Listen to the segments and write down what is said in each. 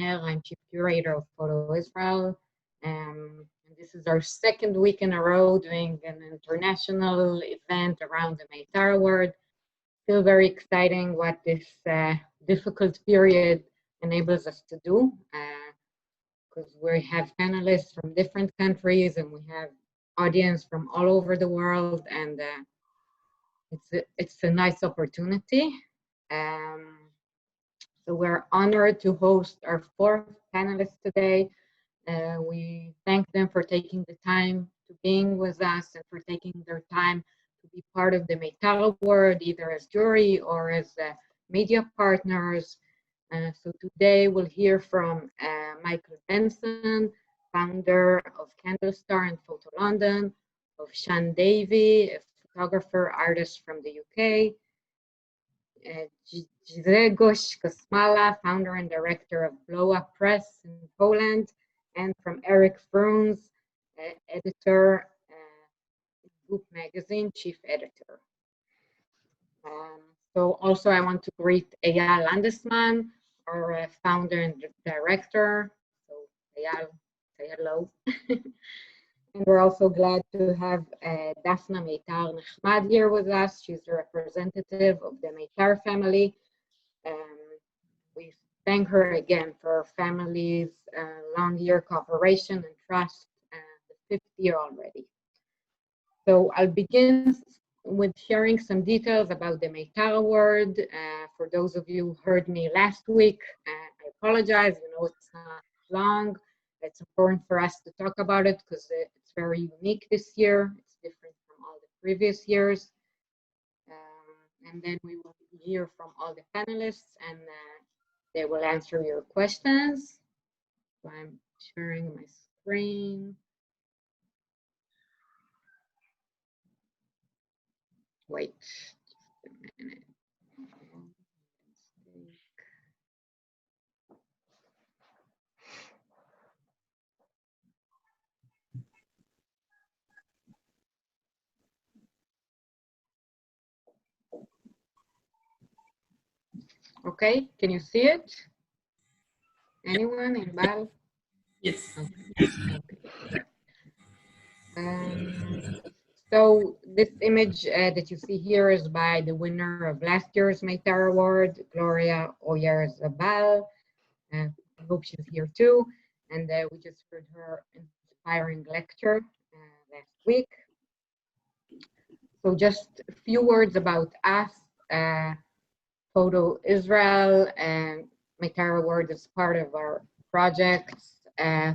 designer. I'm chief curator of Photo Israel. And this is our second week in a row doing an international event around the Meitar Award. Still very exciting what this difficult period enables us to do, because we have panelists from different countries and we have audience from all over the world, and it's a nice opportunity. So we're honored to host our fourth panelists today. We thank them for taking the time to being with us and for taking their time to be part of the Meitar Award, either as jury or as media partners. So today we'll hear from Michael Benson, founder of Candlestar and Photo London, of Sian Davey, a photographer, artist from the UK, Grzegorz Kosmala, founder and director of Blow Up Press in Poland, and from Erik Vroons, editor, GUP Magazine, chief editor. So also I want to greet Eyal Landesman, our founder and director. So Eyal, say hello. And we're also glad to have Daphna Meitar Nechmad here with us. She's the representative of the Meitar family. We thank her again for her family's long year cooperation and trust, the 5th year already. So I'll begin with sharing some details about the Meitar Award. For those of you who heard me last week, I apologize, you know it's not long. It's important for us to talk about it because it's very unique this year. It's different from all the previous years. And then we will hear from all the panelists and they will answer your questions. So I'm sharing my screen. Wait just a minute. Okay, can you see it? Anyone in Bal? Yes. Okay. So this image that you see here is by the winner of last year's Meitar Award, Gloria Oyarzabal. I hope she's here too. And we just heard her inspiring lecture last week. So just a few words about us. Photo Israel and Meitar Award is part of our projects.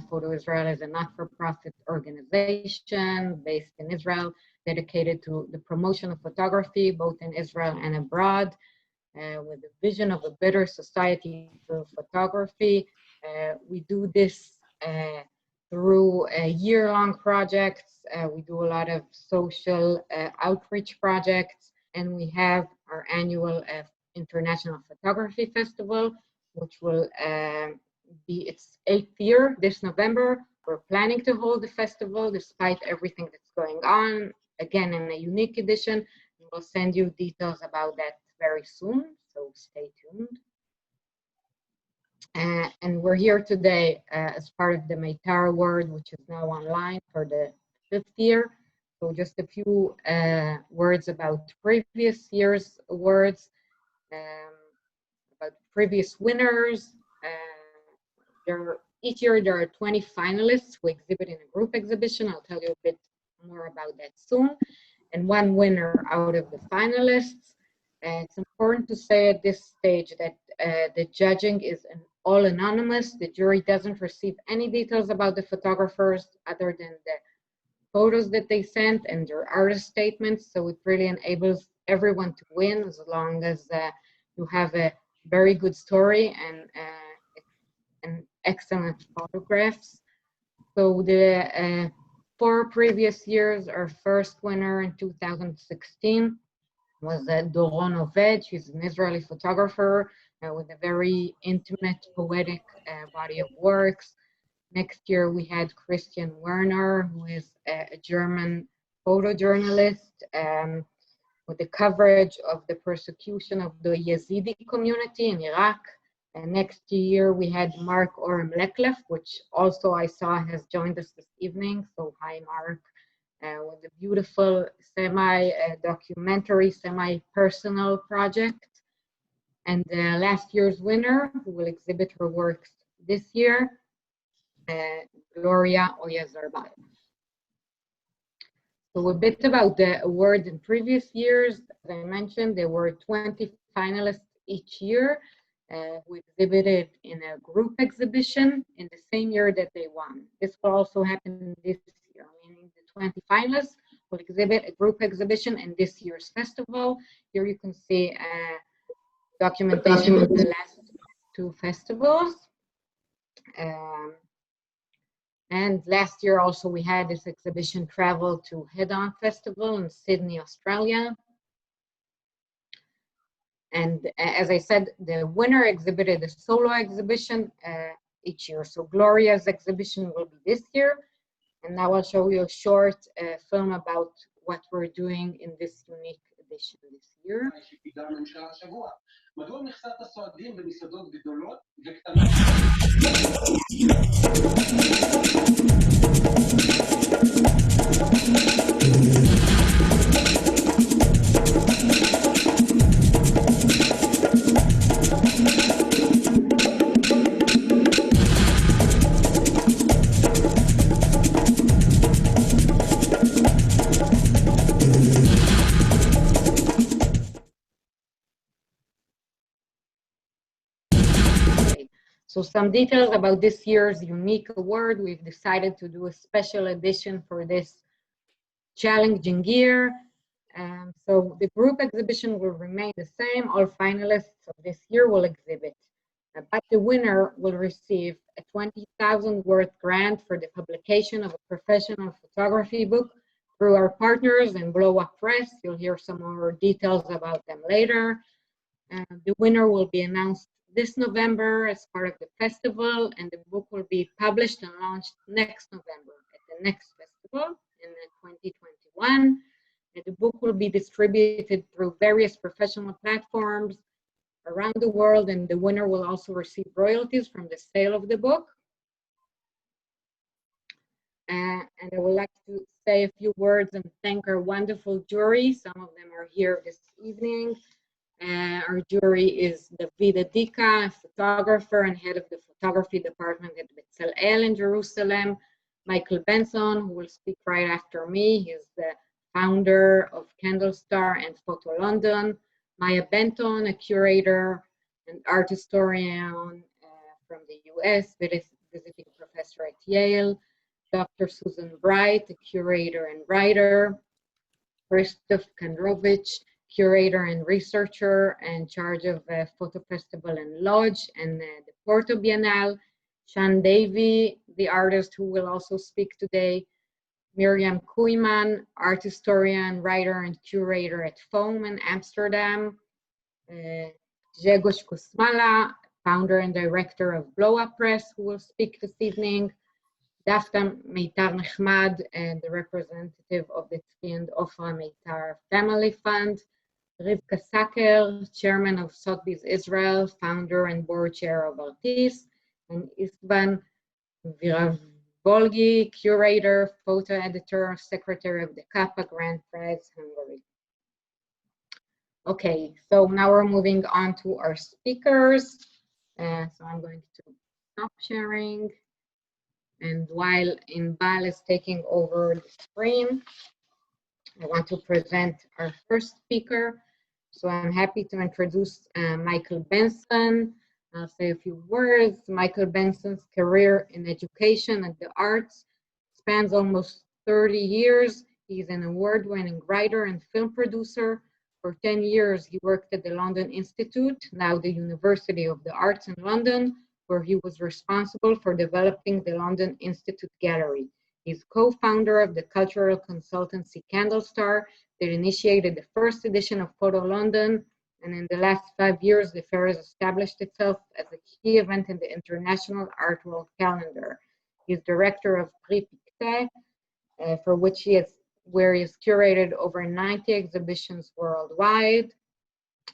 Photo Israel is a not-for-profit organization based in Israel, dedicated to the promotion of photography, both in Israel and abroad, with the vision of a better society through photography. We do this through year-long projects. We do a lot of social outreach projects, and we have our annual International Photography Festival, which will be its 8th year this November. We're planning to hold the festival despite everything that's going on, again in a unique edition. We'll send you details about that very soon, so stay tuned. And we're here today as part of the Meitar Award, which is now online for the 5th year. So just a few words about previous year's awards. About previous winners. Each year there are 20 finalists who exhibit in a group exhibition. I'll tell you a bit more about that soon. And one winner out of the finalists. It's important to say at this stage that the judging is all anonymous. The jury doesn't receive any details about the photographers other than the photos that they sent and their artist statements. So it really enables everyone to win as long as you have a very good story and excellent photographs. So the 4 previous years, our first winner in 2016 was Doron Oved. She's an Israeli photographer with a very intimate, poetic body of works. Next year, we had Christian Werner, who is a German photojournalist with the coverage of the persecution of the Yazidi community in Iraq. Next year, we had Mark Orem-Leklef, which also I saw has joined us this evening. So hi, Mark, with a beautiful semi-documentary, semi-personal project. And last year's winner, who will exhibit her works this year, Gloria Oyazarbal. So a bit about the awards in previous years. As I mentioned, there were 20 finalists each year who exhibited in a group exhibition in the same year that they won. This will also happen this year, meaning the 20 finalists will exhibit a group exhibition in this year's festival. Here you can see documentation of the last two festivals. And last year also we had this exhibition travel to Head-On Festival in Sydney, Australia. And as I said, the winner exhibited a solo exhibition each year. So Gloria's exhibition will be this year. And now I'll show you a short film about what we're doing in this unique edition this year. מדוע מכסת הסועדים במסעדות גדולות וקטנות? So some details about this year's unique award. We've decided to do a special edition for this challenging year. So the group exhibition will remain the same. All finalists of this year will exhibit. But the winner will receive a 20,000 worth grant for the publication of a professional photography book through our partners in Blow Up Press. You'll hear some more details about them later. The winner will be announced this November as part of the festival, and the book will be published and launched next November at the next festival in 2021. And the book will be distributed through various professional platforms around the world, and the winner will also receive royalties from the sale of the book. And I would like to say a few words and thank our wonderful jury. Some of them are here this evening. Our jury is Davey, a photographer and head of the photography department at Bezalel in Jerusalem. Michael Benson, who will speak right after me. He's the founder of Candlestar and Photo London. Maya Benton, a curator and art historian from the US, visiting professor at Yale. Dr. Susan Bright, a curator and writer. Christoph Kandrovich, curator and researcher in charge of Photo Festival and Lodge and the Porto Biennale. Sian Davey, the artist who will also speak today. Miriam Koyman, art historian, writer, and curator at Foam in Amsterdam. Grzegorz Kosmala, founder and director of Blow Up Press, who will speak this evening. Dafta Meitar Nechmad, and the representative of the Tzvi and Ofra Meitar Family Fund. Rivka Saker, chairman of Sotheby's Israel, founder and board chair of Artis. And Istvan Viravolgi, curator, photo editor, secretary of the Kappa Grand Prize, Hungary. Okay, so now we're moving on to our speakers. So I'm going to stop sharing. And while Inbal is taking over the screen, I want to present our first speaker. So I'm happy to introduce Michael Benson. I'll say a few words. Michael Benson's career in education and the arts spans almost 30 years. He's an award-winning writer and film producer. For 10 years, he worked at the London Institute, now the University of the Arts in London, where he was responsible for developing the London Institute Gallery. He's co-founder of the cultural consultancy Candlestar that initiated the first edition of Photo London, and in the last 5 years, the fair has established itself as a key event in the International Art World Calendar. He's director of Prix Pictet, for which where he has curated over 90 exhibitions worldwide.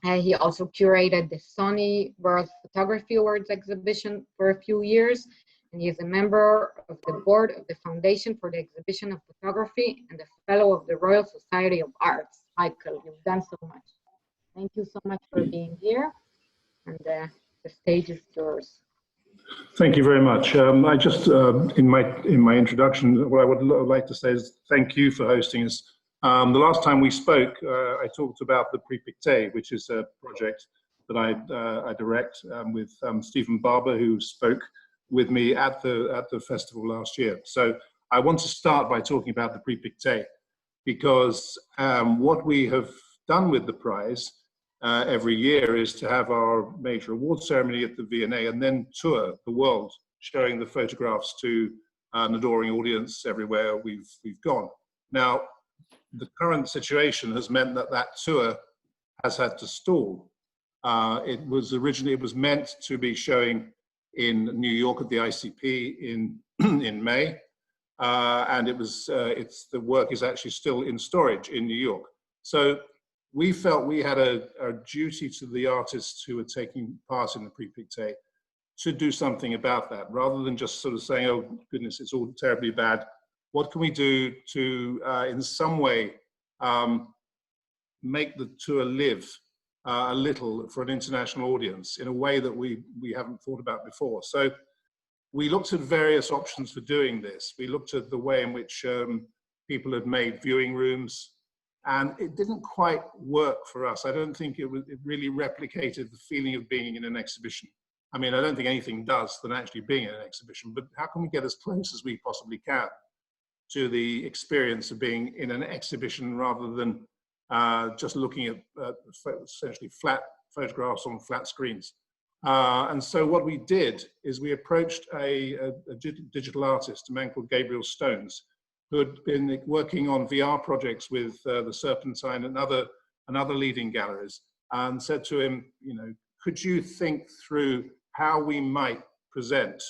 He also curated the Sony World Photography Awards exhibition for a few years, and he is a member of the board of the Foundation for the Exhibition of Photography and a fellow of the Royal Society of Arts. Michael, you've done so much. Thank you so much for being here, and the stage is yours. Thank you very much. I just, in my introduction, what I would like to say is thank you for hosting us. The last time we spoke, I talked about the Prix Pictet, which is a project that I direct with Stephen Barber, who spoke with me at the festival last year. So I want to start by talking about the Prix Pictet, because what we have done with the prize every year is to have our major award ceremony at the V&A and then tour the world, showing the photographs to an adoring audience everywhere we've gone. Now, the current situation has meant that that tour has had to stall. It was meant to be showing in New York at the ICP in May, and the work is actually still in storage in New York. So we felt we had a duty to the artists who were taking part in the Prix Pictet to do something about that, rather than just sort of saying, oh goodness, it's all terribly bad. What can we do to, in some way, make the tour live a little for an international audience in a way that we haven't thought about before? So we looked at various options for doing this. We looked at the way in which people had made viewing rooms, and it didn't quite work for us. I don't think it really replicated the feeling of being in an exhibition. I mean, I don't think anything does than actually being in an exhibition, but how can we get as close as we possibly can to the experience of being in an exhibition rather than just looking at essentially flat photographs on flat screens? And so what we did is we approached a digital artist, a man called Gabriel Stones, who had been working on VR projects with the Serpentine and other leading galleries, and said to him, you know, could you think through how we might present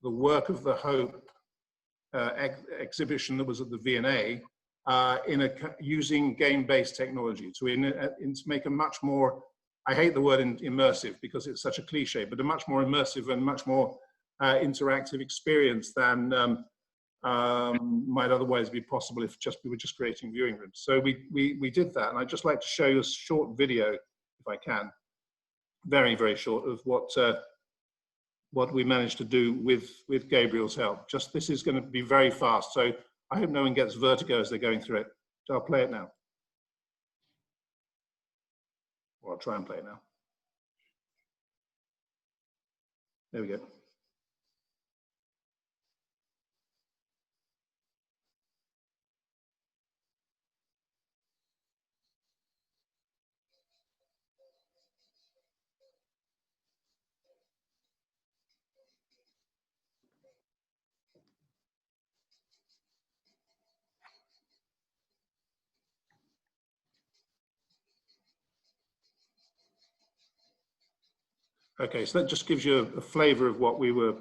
the work of the Hope exhibition that was at the V&A using game-based technology to make a much more, I hate the word immersive because it's such a cliche, but a much more immersive and much more interactive experience than might otherwise be possible if we were just creating viewing rooms. So we did that, and I'd just like to show you a short video, if I can, very, very short, of what we managed to do with Gabriel's help. Just, this is going to be very fast, so I hope no one gets vertigo as they're going through it. So I'll play it now. Or I'll try and play it now. There we go. Okay, so that just gives you a flavour of what we were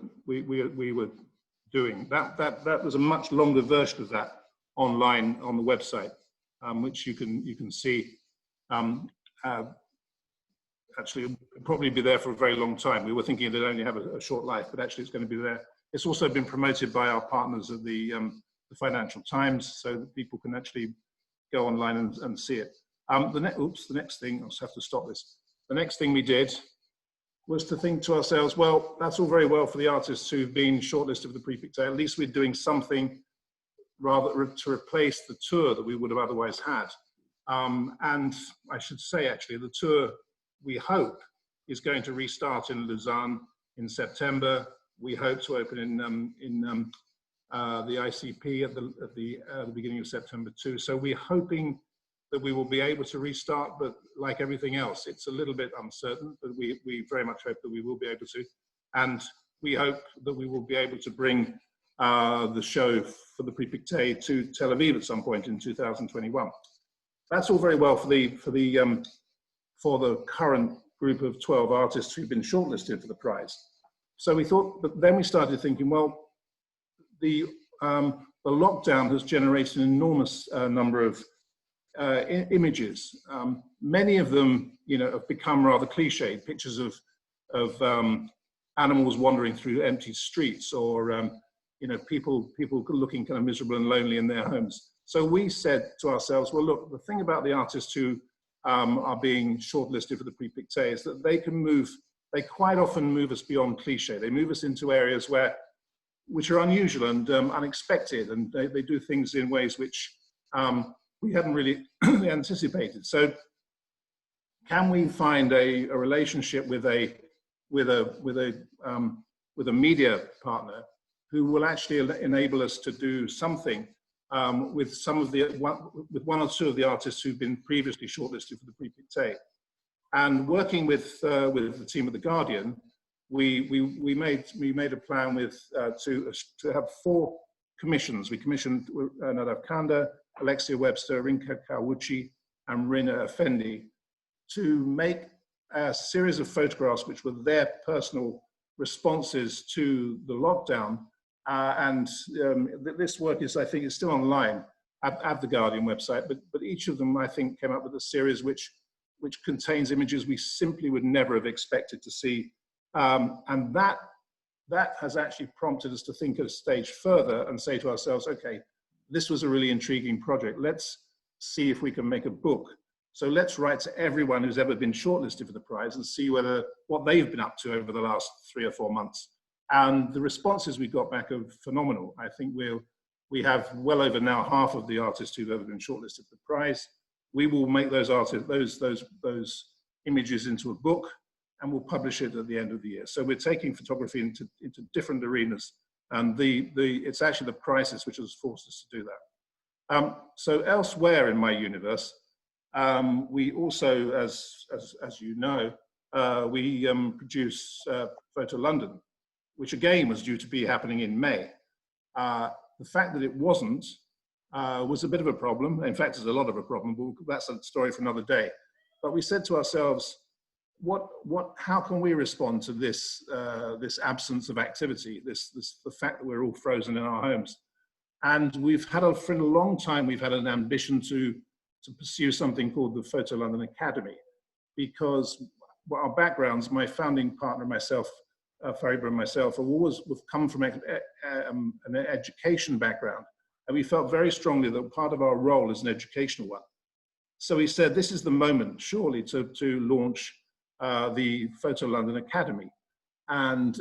doing. That was a much longer version of that online on the website, which you can see. Actually, it'll probably be there for a very long time. We were thinking it'd only have a short life, but actually it's going to be there. It's also been promoted by our partners at the Financial Times, so that people can actually go online and see it. The next thing, I'll just have to stop this. The next thing we did was to think to ourselves, well, that's all very well for the artists who've been shortlisted for the Prix Pictet. At least we're doing something rather to replace the tour that we would have otherwise had. And I should say, actually, the tour, we hope, is going to restart in Lausanne in September. We hope to open in the ICP at the beginning of September too. So we're hoping that we will be able to restart, but like everything else, it's a little bit uncertain, but we very much hope that we will be able to. And we hope that we will be able to bring the show for the Prix Pictet to Tel Aviv at some point in 2021. That's all very well for the current group of 12 artists who've been shortlisted for the prize. So we thought, but then we started thinking, well, the lockdown has generated an enormous number of images. Many of them, have become rather cliched. Pictures of animals wandering through empty streets, or people looking kind of miserable and lonely in their homes. So we said to ourselves, well, look, the thing about the artists who are being shortlisted for the Prix Pictet is that they quite often move us beyond cliche. They move us into areas which are unusual and unexpected, and they do things in ways which we hadn't really anticipated. So can we find a relationship with a media partner who will actually enable us to do something with one or two of the artists who've been previously shortlisted for the Prix Pictet? And working with the team at The Guardian, we made a plan to have 4 commissions. We commissioned Nadav Kanda, Alexia Webster, Rinka Kawuchi, and Rina Effendi to make a series of photographs which were their personal responses to the lockdown. This work is, I think, is still online at the Guardian website, but each of them, I think, came up with a series which contains images we simply would never have expected to see. And that has actually prompted us to think a stage further and say to ourselves, okay, this was a really intriguing project. Let's see if we can make a book. So let's write to everyone who's ever been shortlisted for the prize and see what they've been up to over the last 3 or 4 months. And the responses we got back are phenomenal. I think we have well over now half of the artists who've ever been shortlisted for the prize. We will make those images into a book, and we'll publish it at the end of the year. So we're taking photography into different arenas, and it's actually the crisis which has forced us to do that. So elsewhere in my universe, we also, as you know, we produce Photo London, which again was due to be happening in May. The fact that it wasn't was a bit of a problem. In fact, it's a lot of a problem, but that's a story for another day. But we said to ourselves, how can we respond to this absence of activity, the fact that we're all frozen in our homes? And for a long time, we've had an ambition to pursue something called the Photo London Academy, because our backgrounds, my founding partner, myself, Fariba and myself, we've come from an education background, and we felt very strongly that part of our role is an educational one. So we said, this is the moment, surely, to launch the Photo London Academy. And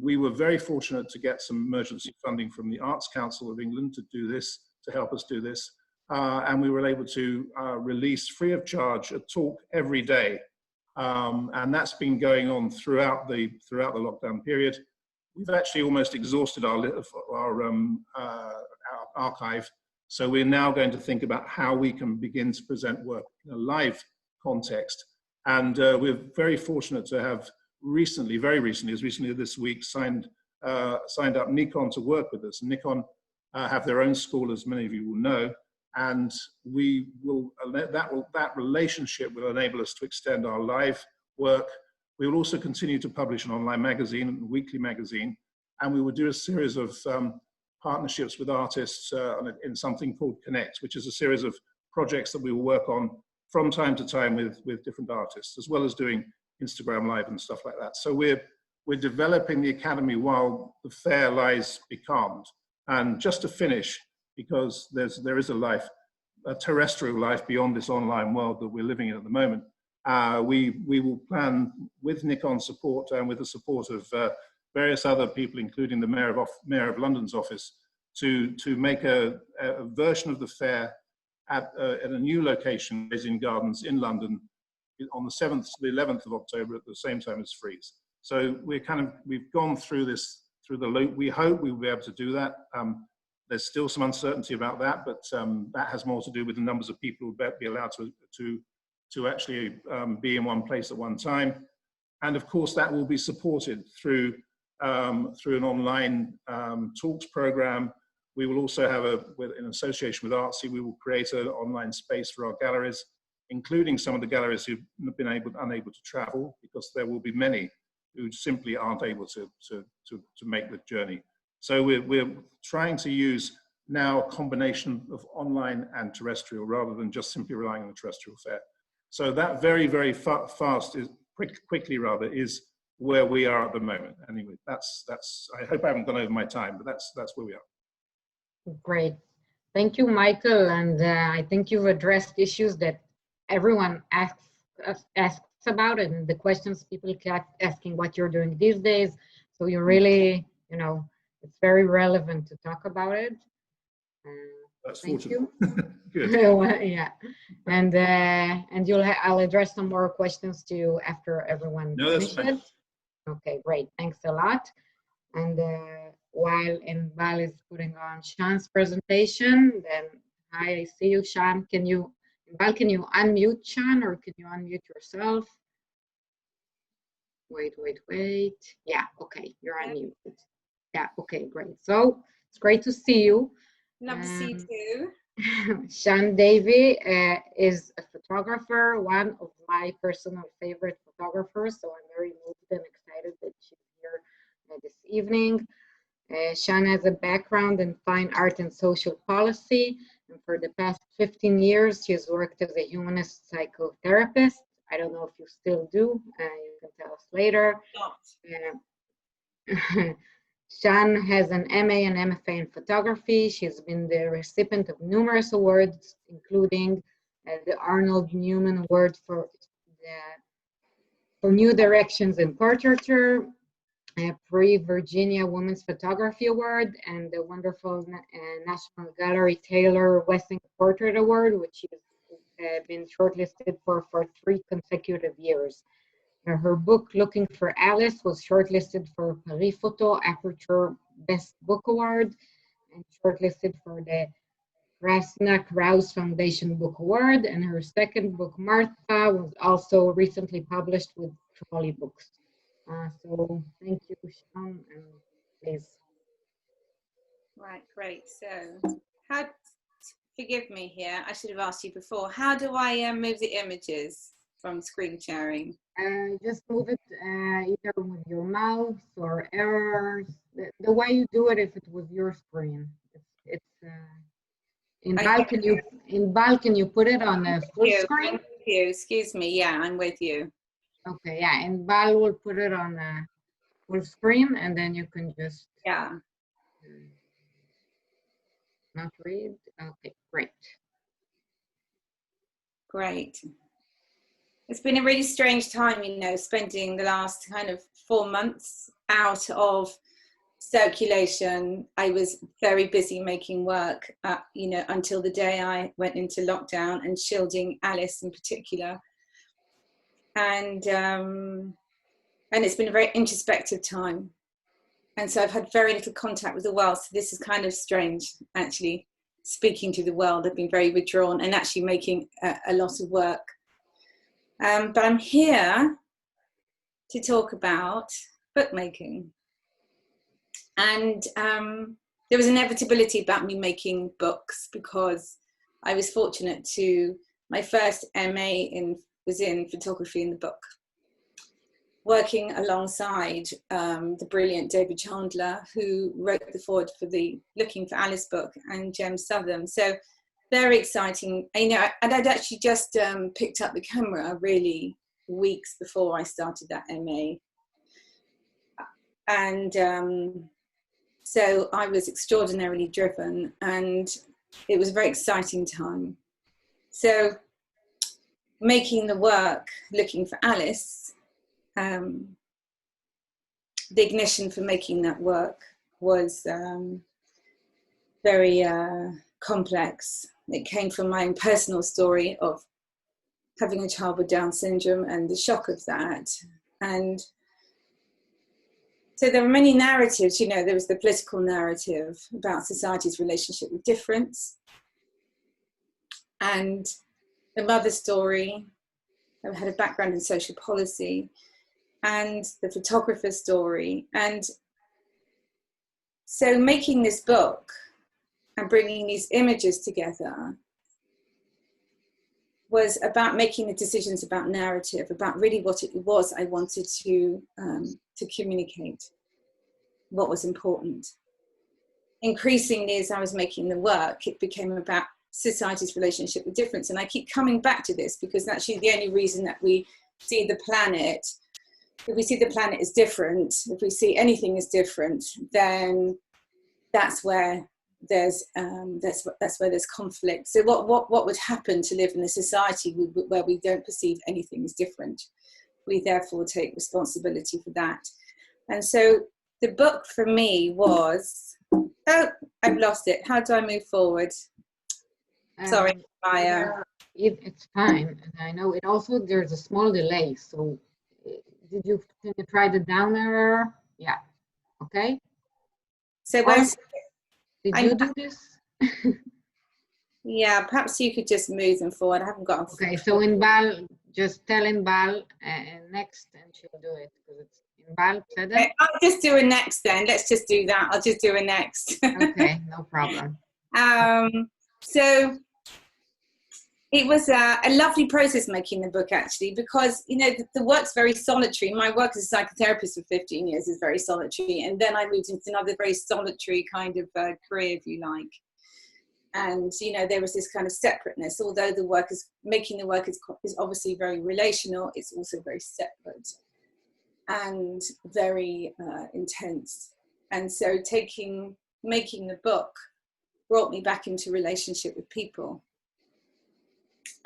we were very fortunate to get some emergency funding from the Arts Council of England to help us do this. And we were able to release free of charge a talk every day. And that's been going on throughout the lockdown period. We've actually almost exhausted our archive. So we're now going to think about how we can begin to present work in a live context. And we're very fortunate to have very recently, as recently as this week, signed up Nikon to work with us. Nikon have their own school, as many of you will know, and that relationship will enable us to extend our live work. We will also continue to publish an online magazine, a weekly magazine, and we will do a series of partnerships with artists in something called Connect, which is a series of projects that we will work on from time to time with different artists, as well as doing Instagram Live and stuff like that. So we're developing the Academy while the fair lies becalmed. And just to finish, because there is a terrestrial life beyond this online world that we're living in at the moment, we will plan with Nikon's support and with the support of various other people, including the Mayor of London's office, to make a version of the fair at a new location, Raising Gardens in London, on the 7th to the 11th of October at the same time as Frieze. So we've gone through this, through the loop. We hope we will be able to do that. There's still some uncertainty about that, but that has more to do with the numbers of people who will be allowed to actually be in one place at one time. And of course, that will be supported through an online talks program. We will also have in association with Artsy, we will create an online space for our galleries, including some of the galleries who've been unable to travel, because there will be many who simply aren't able to make the journey. So we're trying to use now a combination of online and terrestrial rather than just simply relying on the terrestrial fare. So that very, very fast is quickly rather is where we are at the moment. Anyway, that's I hope I haven't gone over my time, but that's where we are. Great. Thank you, Michael. And I think you've addressed issues that everyone asks about, and the questions people kept asking what you're doing these days. So you really, you know, it's very relevant to talk about it. That's thank fortunate. you. Good. Yeah, and I'll address some more questions to you after everyone finishes. Okay, great. Thanks a lot. And while Inbal is putting on Sian's presentation, then I see you, Sian. Inbal, can you unmute Sian, or can you unmute yourself? Wait. Yeah, okay, you're unmuted. Yeah, okay, great. So it's great to see you. Love to see you too. Sian Davey is a photographer, one of my personal favorite photographers. So I'm very moved and excited that she's here this evening. Sian has a background in fine art and social policy, and for the past 15 years, she has worked as a humanist psychotherapist. I don't know if you still do, you can tell us later. Sian has an MA and MFA in photography. She's been the recipient of numerous awards, including the Arnold Newman Award for New Directions in Portraiture, Prix Virginia Women's Photography Award, and the wonderful National Gallery Taylor Wessing Portrait Award, which she's been shortlisted for 3 consecutive years. Her book, Looking for Alice, was shortlisted for Paris Photo Aperture Best Book Award and shortlisted for the Krasna-Krauss Foundation Book Award. And her second book, Martha, was also recently published with Trolley Books. So thank you, Sian, and please. Right, great. So, forgive me here, I should have asked you before, how do I move the images from screen sharing? Just move it either with your mouse or arrows. The way you do it, if it was your screen, Inbal, can you put it on a full screen? I'm with you. Excuse me. Yeah, I'm with you. Okay, yeah, Inbal will put it on a full screen, and then you can just not read. Okay, great. Great. It's been a really strange time, you know, spending the last kind of 4 months out of circulation. I was very busy making work, you know, until the day I went into lockdown and shielding Alice in particular. And it's been a very introspective time. And so I've had very little contact with the world. So this is kind of strange, actually, speaking to the world. I've been very withdrawn and actually making a lot of work. But I'm here to talk about bookmaking. And there was inevitability about me making books because I was fortunate to, my first MA was in photography in the book, working alongside the brilliant David Chandler, who wrote the foreword for the Looking for Alice book, and Jem Southam. So very exciting. You know, and I'd actually just picked up the camera really weeks before I started that MA. And so I was extraordinarily driven, and it was a very exciting time. So making the work, Looking for Alice, the ignition for making that work was very complex. It came from my own personal story of having a child with Down syndrome and the shock of that. And so there were many narratives, you know, there was the political narrative about society's relationship with difference, and the mother story. I had a background in social policy, and the photographer story. And so making this book and bringing these images together was about making the decisions about narrative, about really what it was I wanted to communicate, what was important. increasingly, as I was making the work, it became about society's relationship with difference. And I keep coming back to this because that's actually the only reason that we see the planet. If we see the planet as different, if we see anything as different, then that's where there's conflict. So what would happen to live in a society where we don't perceive anything as different? We therefore take responsibility for that. And so the book for me was, oh, I've lost it. How do I move forward? Sorry, Maya. It's fine. And I know it also, there's a small delay. So can you try the down arrow? Yeah. Okay. So where's, did you do this? Yeah, perhaps you could just move them forward. I haven't got. Okay, so Inbal, just tell Inbal next, and she'll do it because it's Inbal. Okay, I'll just do a next then. Let's just do that. I'll just do a next. Okay, no problem. So it was a lovely process making the book, actually, because, you know, the work's very solitary. My work as a psychotherapist for 15 years is very solitary. And then I moved into another very solitary kind of career, if you like. And, you know, there was this kind of separateness, although the work is, making the work is obviously very relational, it's also very separate and very intense. And so making the book brought me back into relationship with people.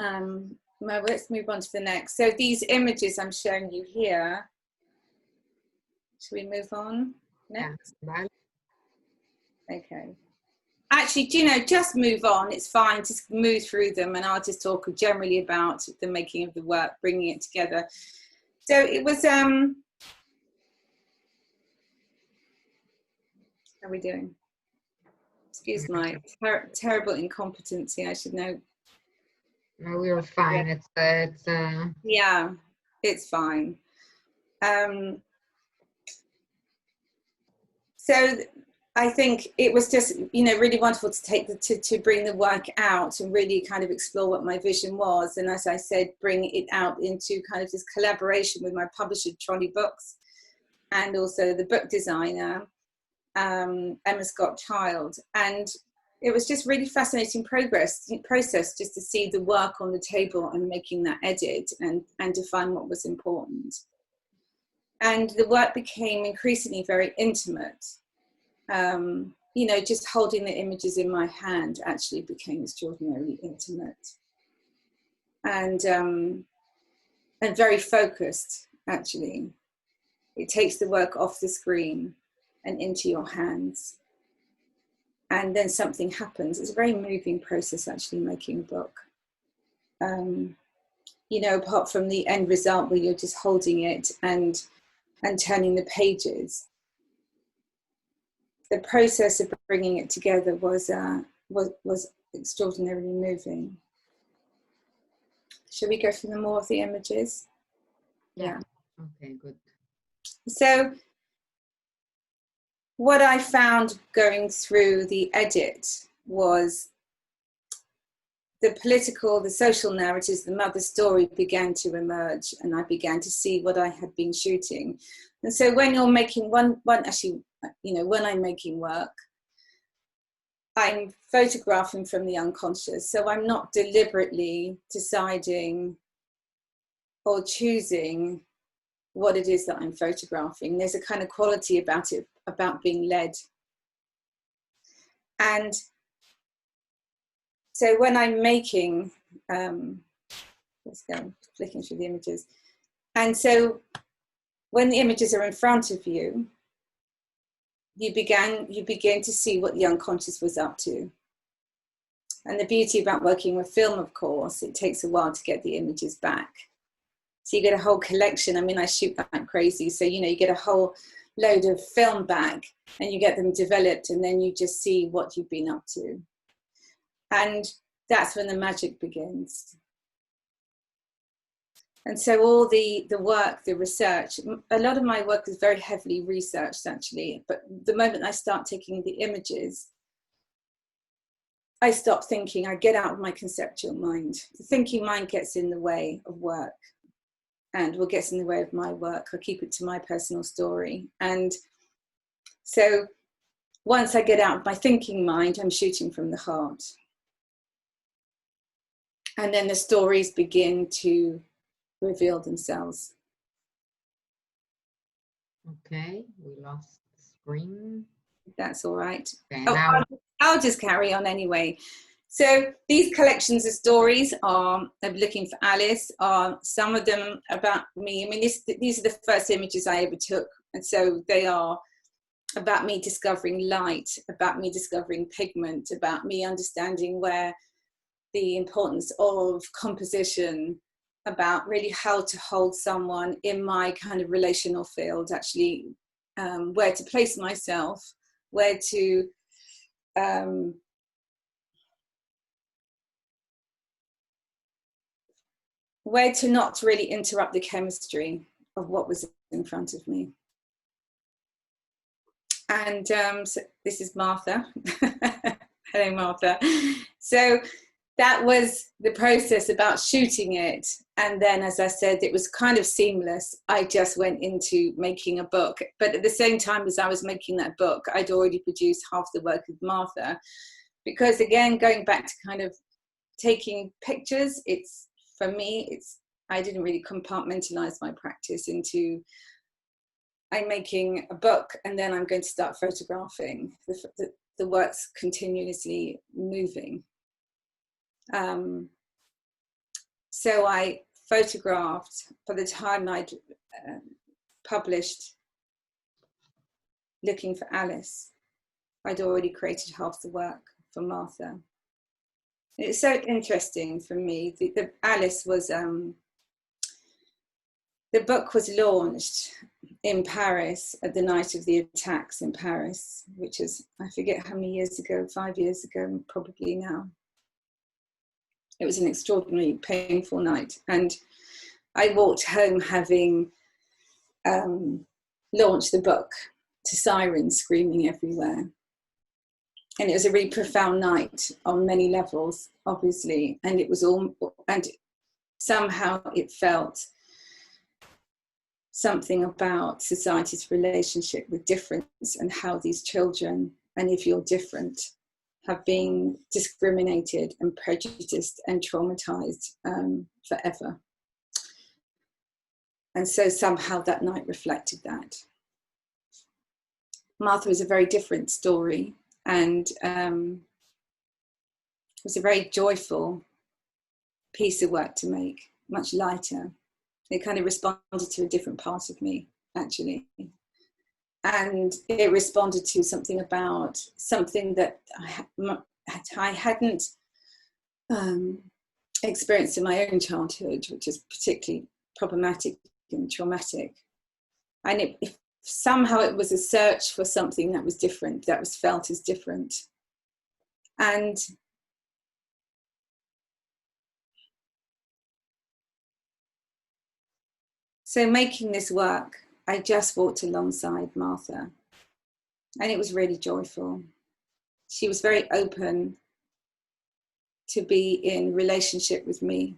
Well, let's move on to the next. So these images I'm showing you here, should we move on next? Yeah. Okay. Actually, do you know, just move on. It's fine. Just move through them and I'll just talk generally about the making of the work, bringing it together. So it was, how are we doing? Excuse my terrible incompetency, I should know. No, we were fine. Yeah, it's fine. So I think it was just, you know, really wonderful to bring the work out and really kind of explore what my vision was. And as I said, bring it out into kind of this collaboration with my publisher, Trolley Books, and also the book designer, Emma Scott Child. And it was just really fascinating process just to see the work on the table and making that edit and define what was important. And the work became increasingly very intimate. You know, just holding the images in my hand actually became extraordinarily intimate and very focused, actually. It takes the work off the screen and into your hands. And then something happens. It's a very moving process, actually, making a book. You know, apart from the end result where you're just holding it and turning the pages, the process of bringing it together was extraordinarily moving. Shall we go through more of the images? Yeah. Okay, good. So what I found going through the edit was the political, the social narratives, the mother story began to emerge, and I began to see what I had been shooting. And so when you're making actually, you know, when I'm making work, I'm photographing from the unconscious. So I'm not deliberately deciding or choosing what it is that I'm photographing. There's a kind of quality about it, about being led. And so when I'm making, let's go, flicking through the images. And so when the images are in front of you, you begin to see what the unconscious was up to. And the beauty about working with film, of course, it takes a while to get the images back. So you get a whole collection. I mean, I shoot like crazy. So, you know, you get a whole load of film back and you get them developed, and then you just see what you've been up to. And that's when the magic begins. And so all the work, the research, a lot of my work is very heavily researched, actually. But the moment I start taking the images, I stop thinking. I get out of my conceptual mind. The thinking mind gets in the way of work, and what gets in the way of my work, I keep it to my personal story. And so once I get out of my thinking mind, I'm shooting from the heart. And then the stories begin to reveal themselves. Okay, we lost the screen. That's all right. Okay, Oh, now, I'll just carry on anyway. So these collections of stories are of Looking for Alice, are some of them about me. I mean, these are the first images I ever took. And so they are about me discovering light, about me discovering pigment, about me understanding where the importance of composition, about really how to hold someone in my kind of relational field, actually, where to place myself, where to not really interrupt the chemistry of what was in front of me. And so this is Martha. Hello, Martha. So that was the process about shooting it. And then, as I said, it was kind of seamless. I just went into making a book. But at the same time as I was making that book, I'd already produced half the work of Martha. Because again, going back to kind of taking pictures, for me, I didn't really compartmentalize my practice into, I'm making a book and then I'm going to start photographing. The work's continuously moving. So I photographed, by the time I'd published Looking for Alice, I'd already created half the work for Martha. It's so interesting for me. The Alice was, the book was launched in Paris at the night of the attacks in Paris, which is, I forget how many years ago, 5 years ago, probably now. It was an extraordinarily painful night. And I walked home having launched the book to sirens screaming everywhere. And it was a really profound night on many levels, obviously. And it was and somehow it felt something about society's relationship with difference and how these children, and if you're different, have been discriminated and prejudiced and traumatized forever. And so somehow that night reflected that. Martha was a very different story, and it was a very joyful piece of work to make, much lighter. It kind of responded to a different part of me, actually. And it responded to something about something that I hadn't experienced in my own childhood, which is particularly problematic and traumatic. And somehow it was a search for something that was different, that was felt as different. And so making this work, I just walked alongside Martha, and it was really joyful. She was very open to be in relationship with me.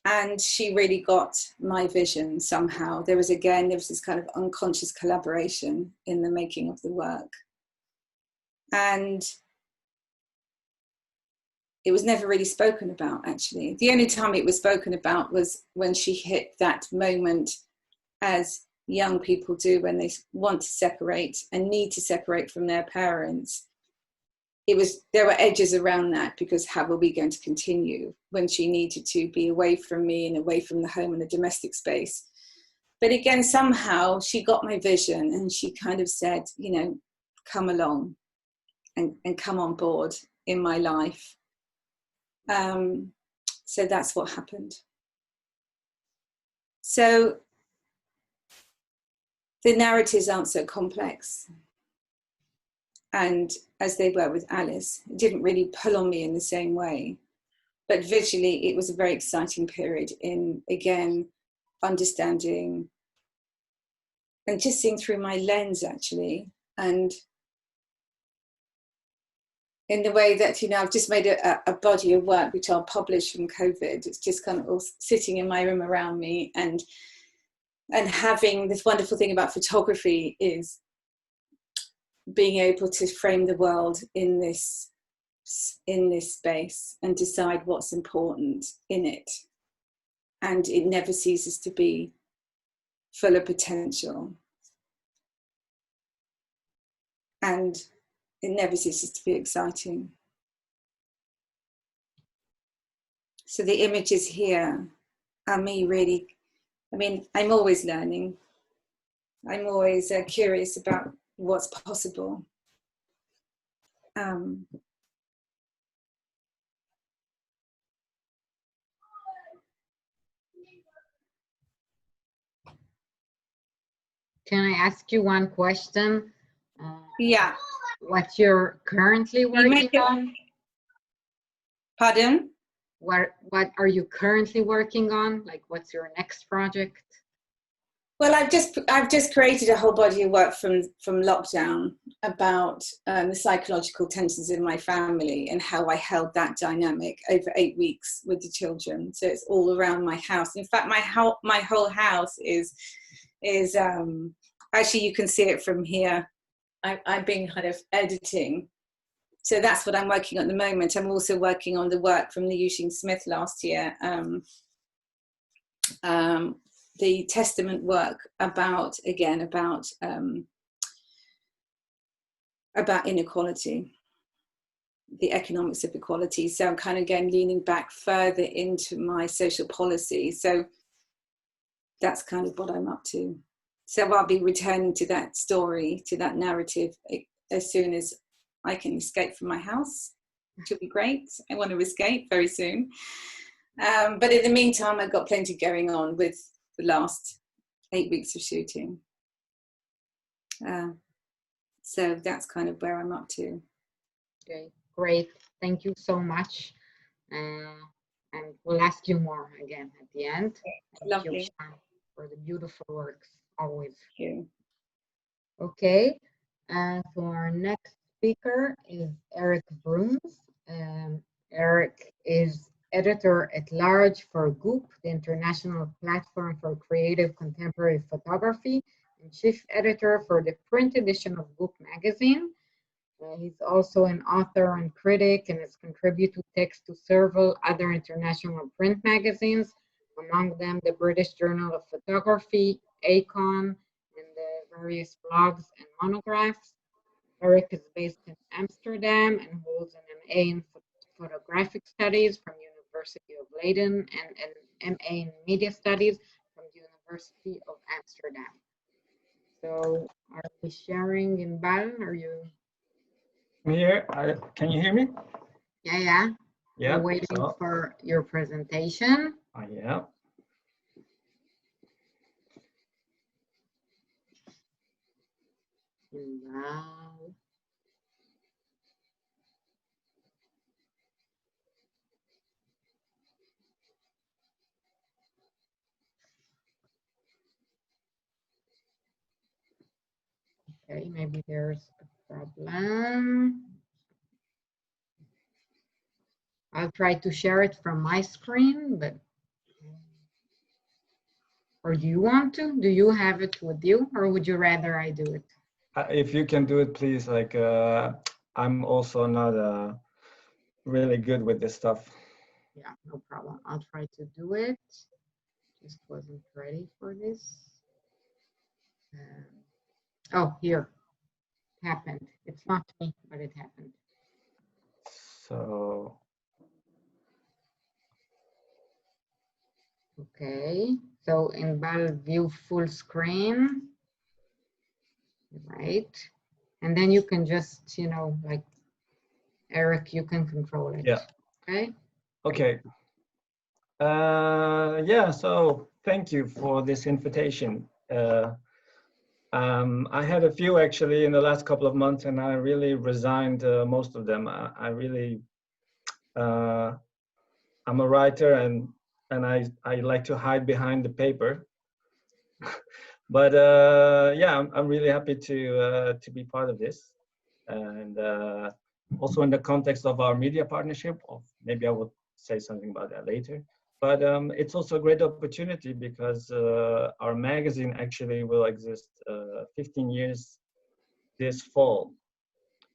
And she really got my vision somehow. There was this kind of unconscious collaboration in the making of the work. And it was never really spoken about, actually. The only time it was spoken about was when she hit that moment, as young people do when they want to separate and need to separate from their parents. There were edges around that, because how were we going to continue when she needed to be away from me and away from the home and the domestic space? But again, somehow she got my vision, and she kind of said, come along and come on board in my life. So that's what happened. So the narratives aren't so complex. And as they were with Alice, it didn't really pull on me in the same way. But visually, it was a very exciting period in, again, understanding and just seeing through my lens, actually. And in the way that, I've just made a body of work, which I'll publish from COVID. It's just kind of all sitting in my room around me. And having this wonderful thing about photography is being able to frame the world in this space and decide what's important in it. And it never ceases to be full of potential. And it never ceases to be exciting. So the images here are me really, I mean, I'm always learning. I'm always curious about what's possible. Can I ask you one question? Yeah. What you're currently working on? Pardon? What are you currently working on? Like, what's your next project? Well, I've just created a whole body of work from lockdown about the psychological tensions in my family and how I held that dynamic over 8 weeks with the children. So it's all around my house. In fact, my whole house is actually, you can see it from here. I've been kind of editing. So that's what I'm working on at the moment. I'm also working on the work from the Eugene Smith last year. The Testament work about inequality, the economics of equality. So I'm kind of again leaning back further into my social policy. So that's kind of what I'm up to. So I'll be returning to that story, to that narrative, as soon as I can escape from my house, which will be great. I want to escape very soon. But in the meantime, I've got plenty going on with the last 8 weeks of shooting. So that's kind of where I'm up to. Okay, great. Thank you so much. And we'll ask you more again at the end. Thank you, Sian, for the beautiful works, always. Thank you. Okay, so our next speaker is Erik Vroons. Erik is editor-at-large for GUP, the International Platform for Creative Contemporary Photography, and chief editor for the print edition of GUP Magazine. He's also an author and critic and has contributed text to several other international print magazines, among them the British Journal of Photography, Acon, and the various blogs and monographs. Erik is based in Amsterdam and holds an MA in Photographic Studies from University of Leiden and an MA in Media Studies from the University of Amsterdam. So are we sharing in Bal? Are you? I'm here. Can you hear me? Yeah. Yeah. We're waiting for your presentation. Yeah. In Bal. Okay, maybe there's a problem. I'll try to share it from my screen, but or do you want to? Do you have it with you, or would you rather I do it? If you can do it, please. Like, I'm also not really good with this stuff. Yeah, no problem. I'll try to do it. Just wasn't ready for this. Oh, here. It happened. It's not me, but it happened. So. Okay. So in Bal, view full screen. Right. And then you can just, you know, like Erik, you can control it. Yeah. Okay. Okay. Yeah. So thank you for this invitation. I had a few actually in the last couple of months, and I really resigned most of them. I really, I'm a writer, and I like to hide behind the paper. But yeah, I'm really happy to be part of this, and also in the context of our media partnership. Maybe I will say something about that later. But it's also a great opportunity because our magazine actually will exist 15 years this fall,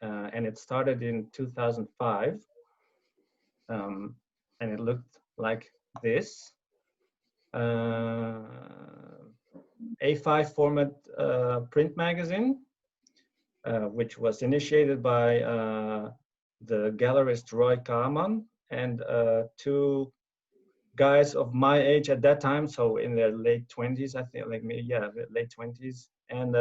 and it started in 2005, and it looked like this. A5 format print magazine, which was initiated by the gallerist Roy Kaman and two guys of my age at that time, so in their late 20s, I think, like me, yeah, late 20s, and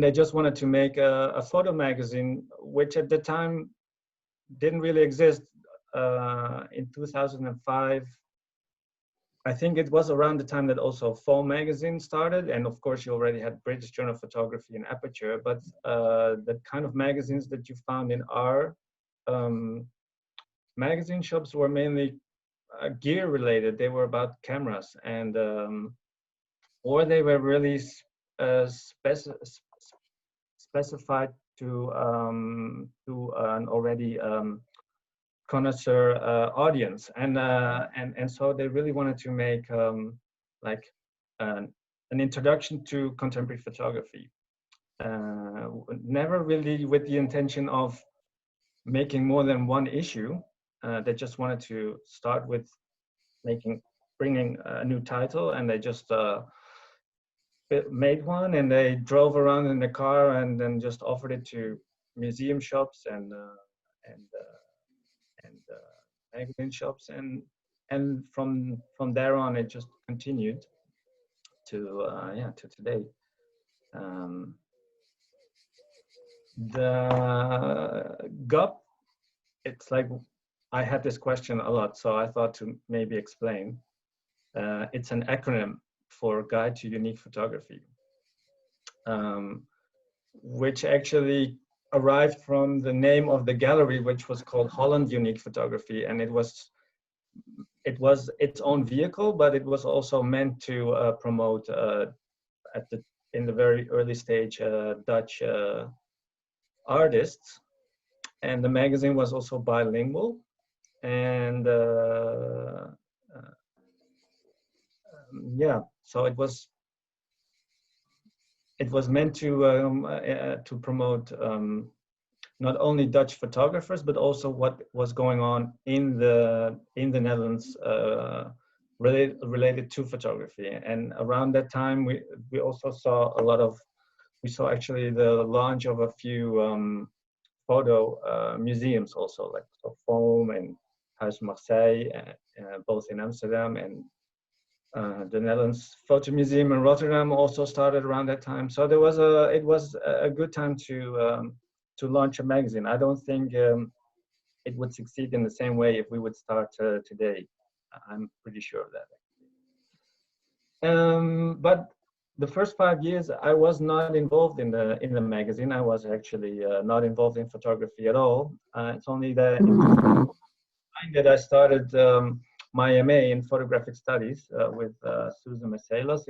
they just wanted to make a photo magazine, which at the time didn't really exist. In 2005, I think it was around the time that also Fall magazine started, and of course you already had British Journal of Photography and Aperture, but the kind of magazines that you found in our magazine shops were mainly gear related. They were about cameras, and or they were really specified to an already connoisseur audience, and so they really wanted to make like an introduction to contemporary photography. Never really with the intention of making more than one issue. They just wanted to start with bringing a new title, and they just made one, and they drove around in the car and then just offered it to museum shops and magazine shops, and from there on it just continued to to today. The GUP, it's like, I had this question a lot, so I thought to maybe explain. It's an acronym for Guide to Unique Photography, which actually arrived from the name of the gallery, which was called Holland Unique Photography, and it was its own vehicle, but it was also meant to promote in the very early stage Dutch artists, and the magazine was also bilingual, and yeah, so it was meant to promote not only Dutch photographers, but also what was going on in the Netherlands related to photography. And around that time, we also saw we saw actually the launch of a few photo museums also, like Foam and Huis Marseille, both in Amsterdam, and the Netherlands Photo Museum in Rotterdam also started around that time. So it was a good time to launch a magazine. I don't think it would succeed in the same way if we would start today. I'm pretty sure of that. But the first 5 years, I was not involved in the magazine. I was actually not involved in photography at all. It's only that I started my MA in photographic studies with Susan Mercelos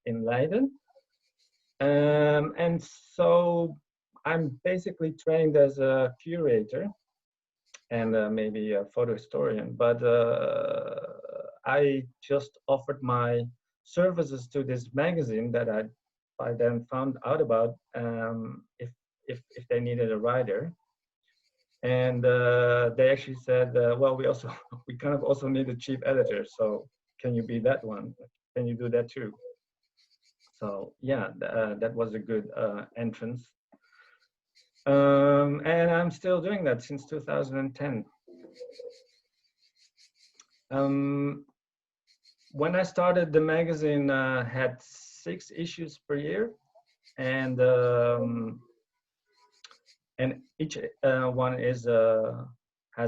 in Leiden. And so I'm basically trained as a curator and maybe a photo historian, but I just offered my services to this magazine that I then found out about if they needed a writer. And they actually said, well, we kind of also need a chief editor, so can you be that one? Can you do that too? So yeah, that was a good entrance. And I'm still doing that since 2010. When I started, the magazine had 6 issues per year, and each one has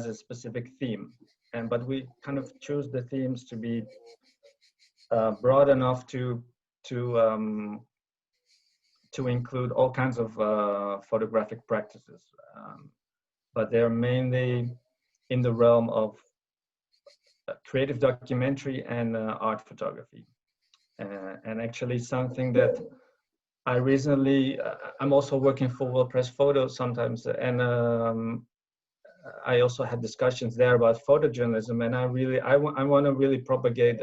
a specific theme, but we kind of choose the themes to be broad enough to include all kinds of photographic practices, but they're mainly in the realm of creative documentary and art photography, and actually something that I recently, I'm also working for World Press Photo sometimes, and I also had discussions there about photojournalism, and I want to really propagate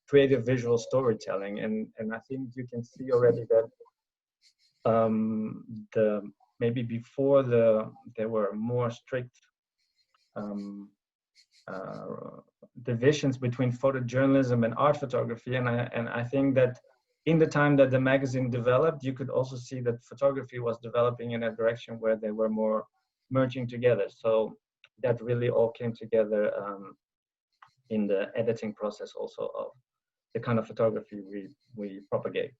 creative visual storytelling, and I think you can see already that maybe before there were more strict divisions between photojournalism and art photography, and I think that in the time that the magazine developed, you could also see that photography was developing in a direction where they were more merging together. So that really all came together in the editing process also of the kind of photography we propagate.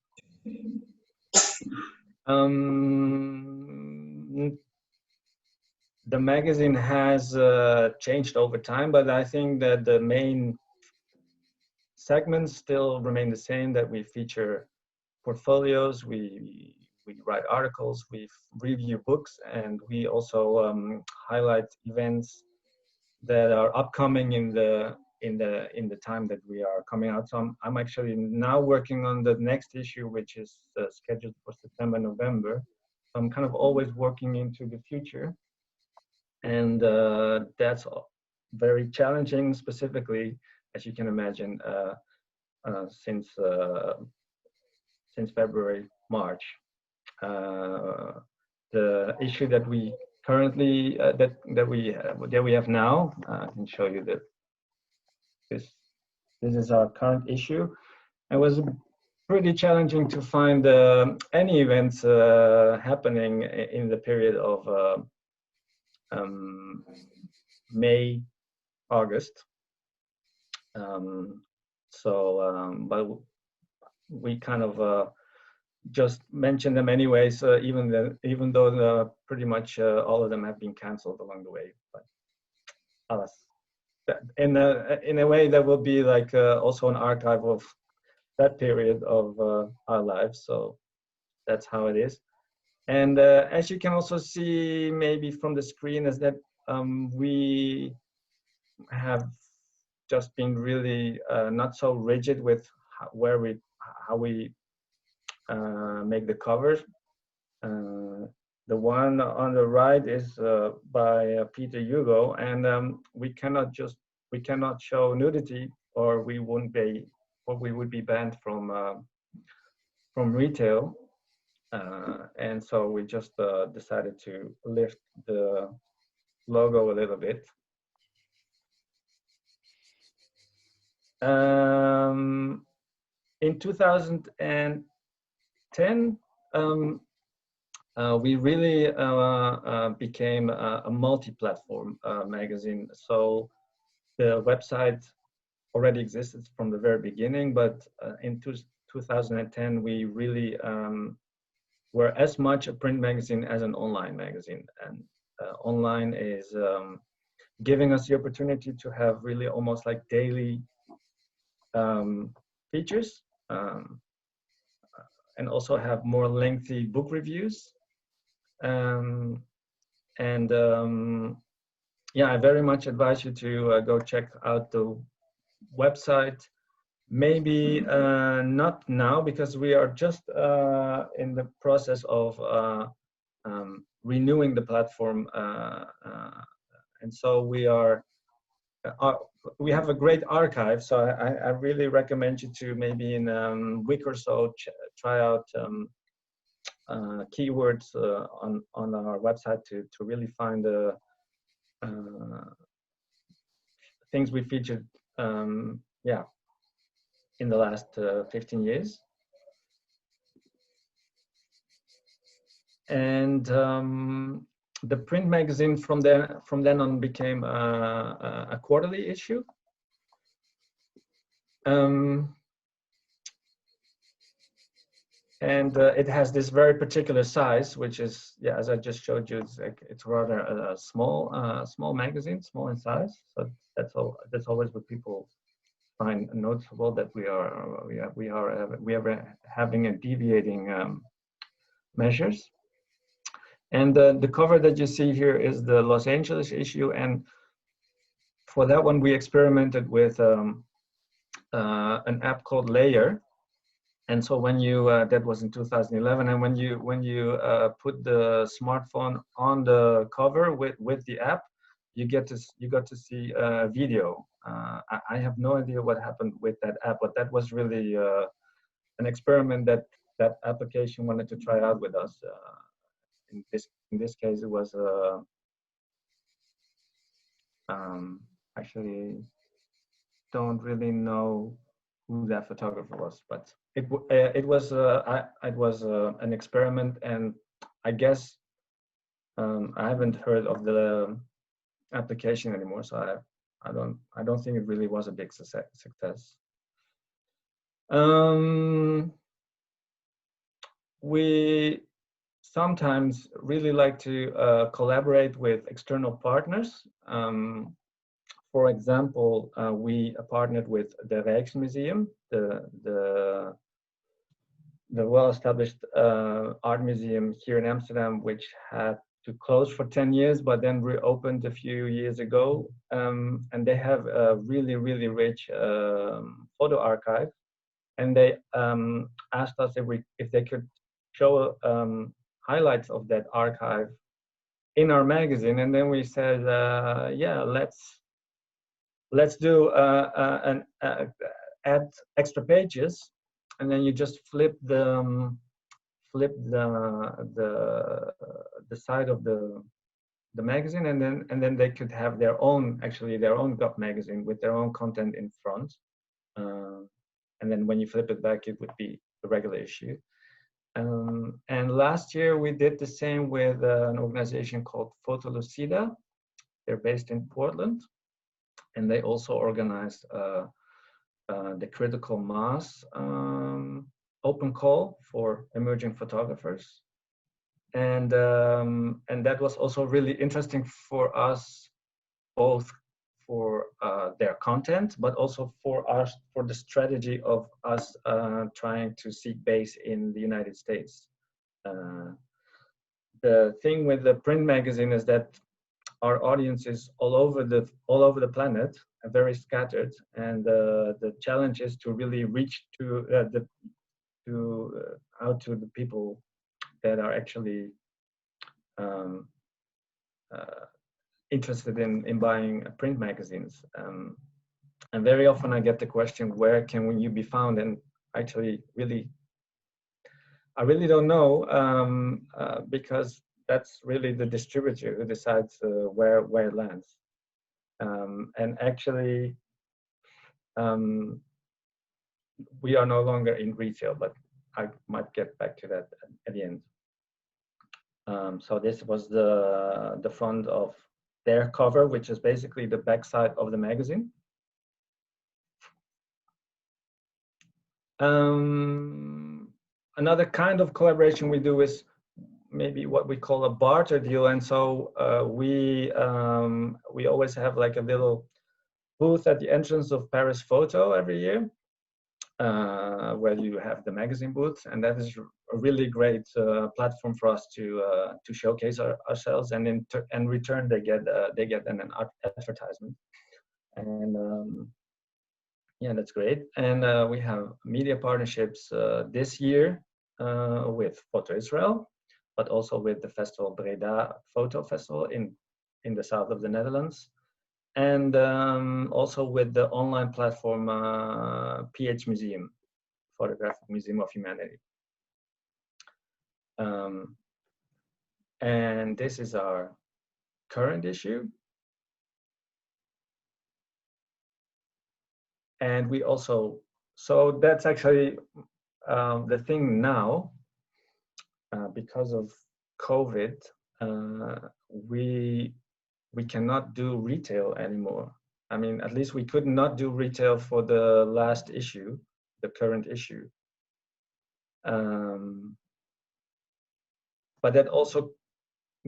The magazine has changed over time, but I think that the main segments still remain the same, that we feature portfolios, we write articles, we review books, and we also highlight events that are upcoming in the time that we are coming out. So I'm actually now working on the next issue, which is scheduled for September, November. I'm kind of always working into the future, and that's very challenging, specifically, as you can imagine, since February, March. The issue that we currently that we have now, I can show you that this is our current issue. It was pretty challenging to find any events happening in the period of May, August. But we kind of just mention them anyways, even though pretty much all of them have been canceled along the way. But in a way, that will be like also an archive of that period of our lives. So that's how it is. And as you can also see, maybe from the screen, is that we have just been really not so rigid with how we make the covers. The one on the right is by Peter Hugo, and we cannot show nudity, or we would be banned from retail. And so we just decided to lift the logo a little bit. In 2010, we really became a multi-platform magazine. So the website already existed from the very beginning, but in 2010, we really were as much a print magazine as an online magazine. And online is giving us the opportunity to have really almost like daily features, and also have more lengthy book reviews. Yeah, I very much advise you to go check out the website. Maybe not now, because we are just in the process of renewing the platform, and so we have a great archive. So I really recommend you to maybe in a week or so try out keywords on our website to really find the things we featured, yeah, in the last 15 years. And the print magazine from then on became a quarterly issue. And it has this very particular size, which is, yeah, as I just showed you, it's rather a small magazine, small in size. So that's always what people find noticeable, that we are having a deviating measures. And the cover that you see here is the Los Angeles issue, and for that one we experimented with an app called Layer. And so when you that was in 2011, and when you put the smartphone on the cover with the app, you got to see a video. I have no idea what happened with that app, but that was really an experiment that that application wanted to try out with us. In this case, it was actually don't really know who that photographer was, but it was an experiment, and I guess I haven't heard of the application anymore, so I don't think it really was a big success. We sometimes really like to collaborate with external partners. For example, we partnered with the Rijksmuseum, the well-established art museum here in Amsterdam, which had to close for 10 years, but then reopened a few years ago. And they have a really, really rich photo archive. And they asked us if they could show highlights of that archive in our magazine. And then we said, yeah, let's do add extra pages, and then you just flip the side of the magazine, and then they could have their own GUP magazine with their own content in front, and then when you flip it back, it would be the regular issue. And last year we did the same with an organization called Photolucida. They're based in Portland, and they also organized the Critical Mass open call for emerging photographers, and that was also really interesting for us, both for their content, but also for the strategy of us trying to seek base in the United States. The thing with the print magazine is that our audience is all over the planet, and very scattered, and the challenge is to really reach out to the people that are actually interested in buying print magazines. And very often I get the question, where can you be found? And actually, I really don't know, because that's really the distributor who decides where it lands. And actually, we are no longer in retail, but I might get back to that at the end. So this was the front of their cover, which is basically the backside of the magazine. Another kind of collaboration we do is maybe what we call a barter deal, and so we always have like a little booth at the entrance of Paris Photo every year, where you have the magazine booth, and that is a really great platform for us to showcase ourselves, and in return they get an advertisement, and yeah, that's great. And we have media partnerships this year with Photo Israel, but also with the festival Breda Photo Festival in the south of the Netherlands, and also with the online platform PH Museum, Photographic Museum of Humanity. And this is our current issue. And we also, so that's actually the thing now, because of COVID, we cannot do retail anymore. I mean, at least we could not do retail for the last issue, the current issue. But that also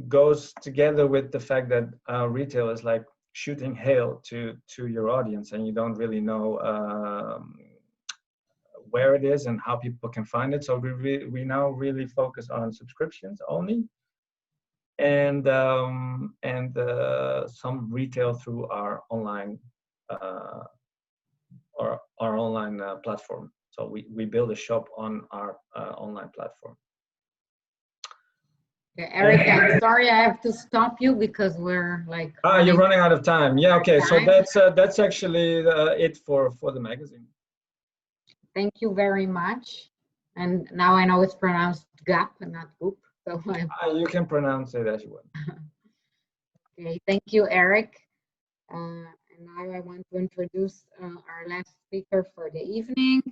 goes together with the fact that retail is like shooting hail to your audience, and you don't really know where it is and how people can find it. So we now really focus on subscriptions only, and some retail through our online platform. So we build a shop on our online platform. Okay, Erik, I'm sorry I have to stop you because we're like. You're running out of time. Yeah, okay. So that's actually it for the magazine. Thank you very much. And now I know it's pronounced GUP and not GUP. So You can pronounce it as you want. okay, thank you, Erik. And now I want to introduce our last speaker for the evening,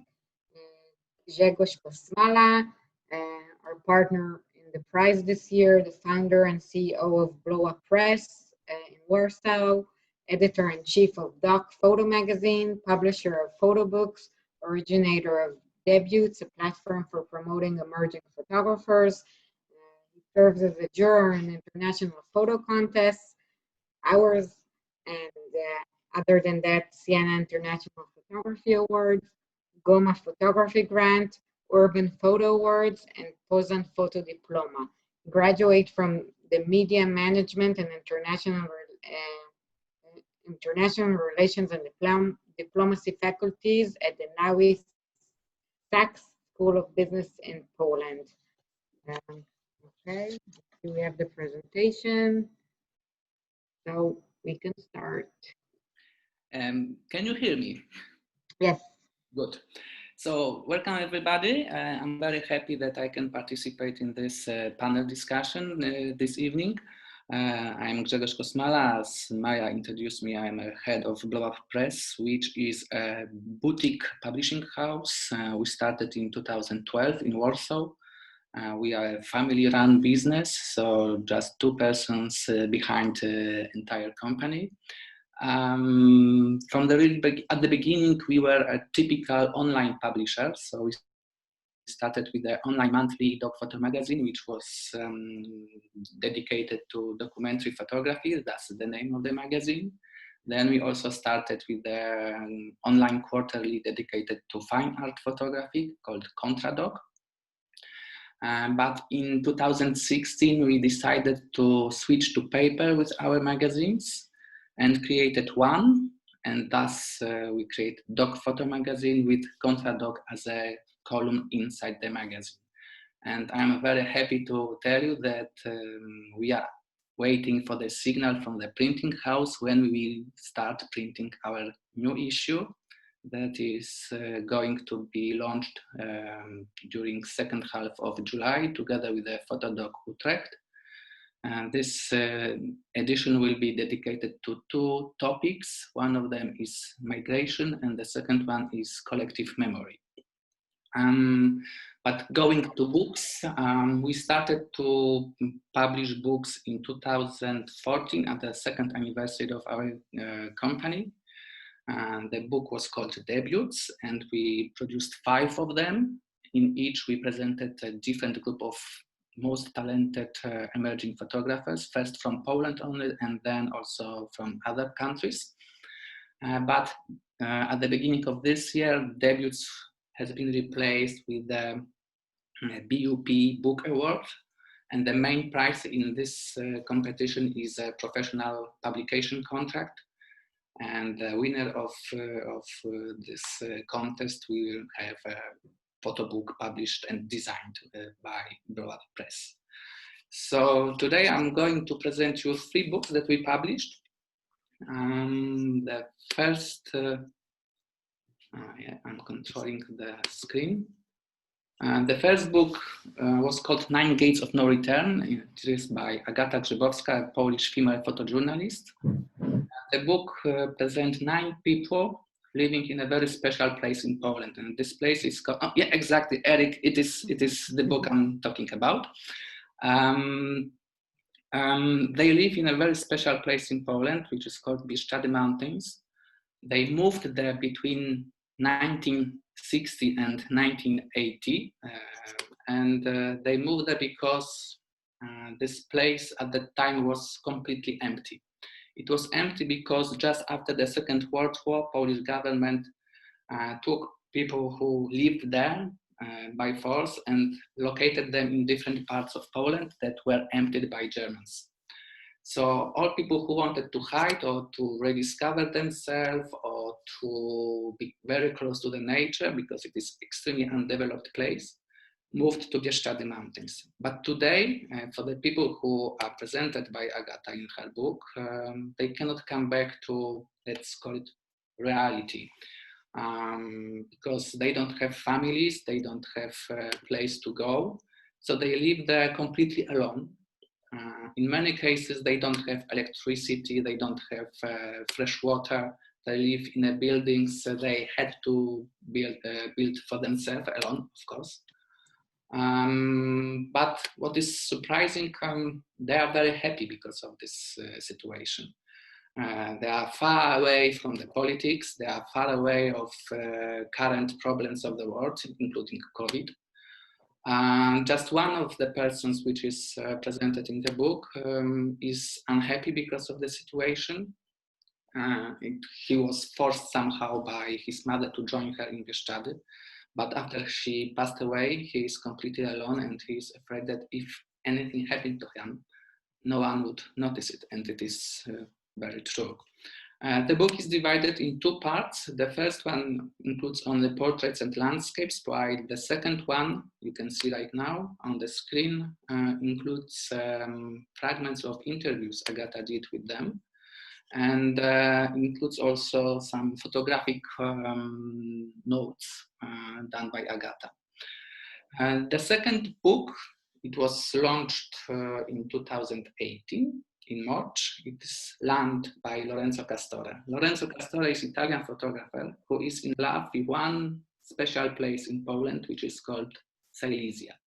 Grzegorz Kosmala, our partner in the prize this year, the founder and CEO of Blow Up Press in Warsaw, editor-in-chief of GUP Photo Magazine, publisher of photo books, originator of Debuts, a platform for promoting emerging photographers. He serves as a juror in international photo contests, ours, and other than that, Sian International Photography Awards, Goma Photography Grant, Urban Photo Awards, and Poznan Photo Diploma. Graduate from the Media Management and International Relations and Diplomacy faculties at the Nowy Sachs School of Business in Poland. Okay, we have the presentation, so we can start. Can you hear me? Yes. Good. So welcome everybody. I'm very happy that I can participate in this panel discussion this evening. I'm Grzegorz Kosmala. As Maya introduced me, I'm a head of Blow Up Press, which is a boutique publishing house. We started in 2012 in Warsaw. We are a family-run business, so just two persons behind the entire company. From at the beginning, we were a typical online publisher. So we started with the online monthly dog photo magazine, which was dedicated to documentary photography. That's the name of the magazine. Then we also started with the online quarterly dedicated to fine art photography called Contradog. But in 2016, we decided to switch to paper with our magazines and created one, and thus we created Dog Photo Magazine with Contradog as a column inside the magazine. And I'm very happy to tell you that we are waiting for the signal from the printing house when we will start printing our new issue that is going to be launched during second half of July together with the Photodog Utrecht. And this edition will be dedicated to two topics. One of them is migration and the second one is collective memory. But going to books, we started to publish books in 2014 at the second anniversary of our company. The book was called Debuts, and we produced 5 of them. In each, we presented a different group of most talented emerging photographers, first from Poland only, and then also from other countries. But at the beginning of this year, Debuts has been replaced with the BUP Book Award. And the main prize in this competition is a professional publication contract. And the winner of this contest will have a photo book published and designed by Blow Up Press. So today I'm going to present you 3 books that we published. The first, I'm controlling the screen. The first book was called 9 Gates of No Return. It is by Agata Grzegorska, a Polish female photojournalist. The book presents 9 people living in a very special place in Poland, and this place is called, yeah, exactly, Erik, it is the book I'm talking about. They live in a very special place in Poland, which is called Bieszczady Mountains. They moved there between 1960 and 1980, and they moved there because this place at that time was completely empty. It was empty because just after the Second World War, Polish government took people who lived there by force and located them in different parts of Poland that were emptied by Germans. So all people who wanted to hide or to rediscover themselves or to be very close to the nature, because it is extremely undeveloped place, moved to Bieszczady Mountains. But today, for the people who are presented by Agata in her book, they cannot come back to, let's call it, reality. because they don't have families, they don't have a place to go, so they live there completely alone. In many cases, they don't have electricity, they don't have fresh water, they live in a buildings they had to build for themselves alone, of course. But what is surprising, they are very happy because of this situation. They are far away from the politics, they are far away of current problems of the world, including COVID. Just one of the persons which is presented in the book is unhappy because of the situation. He was forced somehow by his mother to join her in the study, but after she passed away, he is completely alone and he is afraid that if anything happened to him, no one would notice it, and it is very true. The book is divided in two parts. The first one includes only portraits and landscapes, while the second one, you can see right now on the screen, includes fragments of interviews Agata did with them, and includes also some photographic notes done by Agata. The second book, it was launched in 2018. In March. It is Land by Lorenzo Castore. Lorenzo Castore is an Italian photographer who is in love with one special place in Poland, which is called Silesia.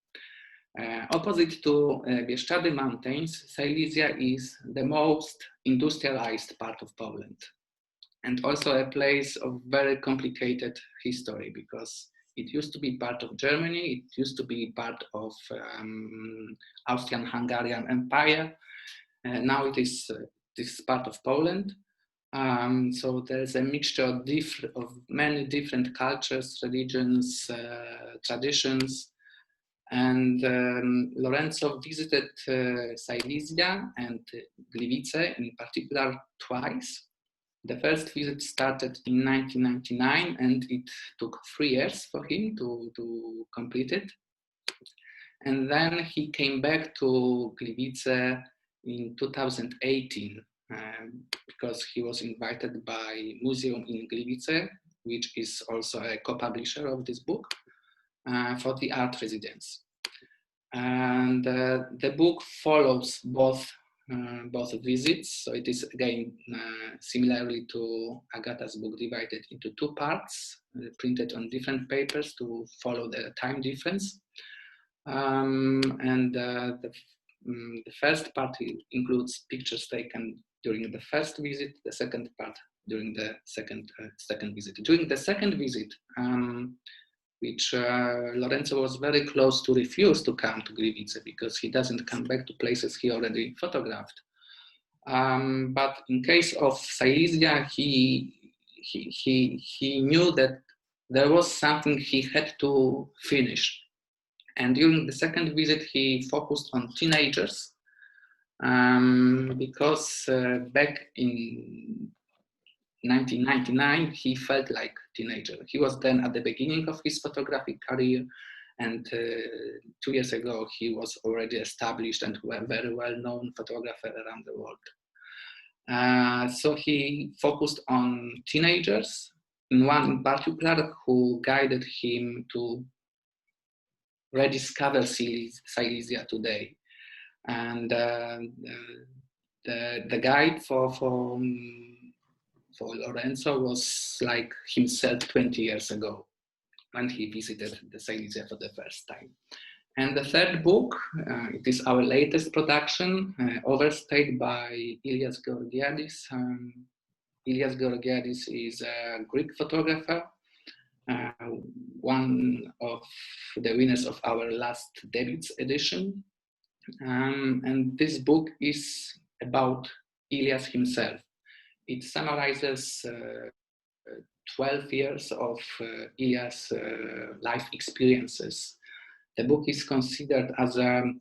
Opposite to Bieszczady Mountains, Silesia is the most industrialized part of Poland, and also a place of very complicated history, because it used to be part of Germany, it used to be part of Austrian-Hungarian Empire. Now it is part of Poland. So there's a mixture of many different cultures, religions, traditions. And Lorenzo visited Silesia and Gliwice in particular twice. The first visit started in 1999 and it took 3 years for him to complete it. And then he came back to Gliwice in 2018 because he was invited by Museum in Gliwice, which is also a co-publisher of this book, for the art residence. And the book follows both visits, so it is again similarly to Agata's book, divided into 2 parts, printed on different papers to follow the time difference. The first part includes pictures taken during the first visit, the second part during the second visit. During the second visit, which Lorenzo was very close to refuse to come to Gliwice because he doesn't come back to places he already photographed. But in case of Silesia, he knew that there was something he had to finish. And during the second visit, he focused on teenagers because back in 1999, he felt like a teenager. He was then at the beginning of his photographic career, and 2 years ago, he was already established and a very well-known photographer around the world. So he focused on teenagers, one in particular who guided him to rediscover Silesia today. And the guide for Lorenzo was like himself 20 years ago when he visited the Silesia for the first time. And the third book, it is our latest production, overstayed by Ilias Georgiadis. Ilias Georgiadis is a Greek photographer, one of the winners of our last debuts edition. And this book is about Ilias himself. It summarizes 12 years of Ilias' life experiences. The book is considered as a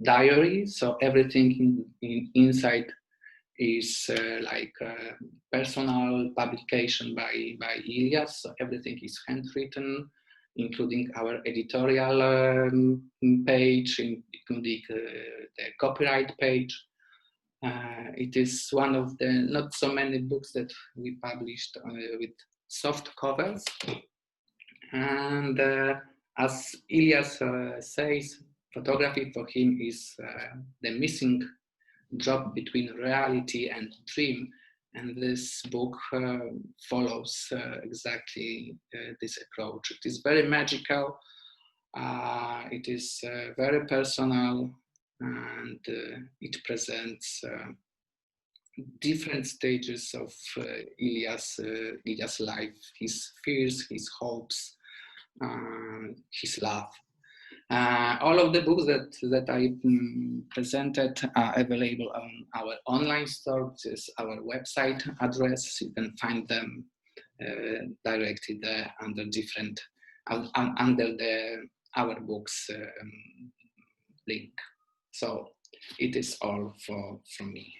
diary, so everything inside is like a personal publication by Ilias. So everything is handwritten, including our editorial page, including the copyright page. It is one of the not so many books that we published with soft covers. And as Ilias says, photography for him is the missing drop between reality and dream. And this book follows exactly this approach. It is very magical, it is very personal, and it presents different stages of Ilias' life, his fears, his hopes, his love. All of the books that I presented are available on our online store, which is our website address. You can find them directly there under different, under the Our Books link. So it is all from me.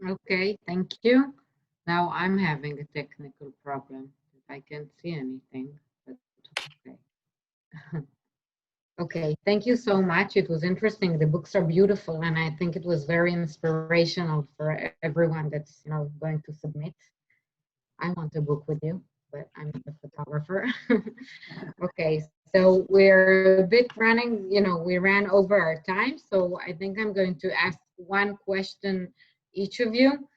Okay, thank you. Now I'm having a technical problem. I can't see anything, but okay. Okay, thank you so much. It was interesting. The books are beautiful, and I think it was very inspirational for everyone that's going to submit. I want a book with you, but I'm not a photographer. Okay, so we're a bit running, we ran over our time, so I think I'm going to ask one question each of you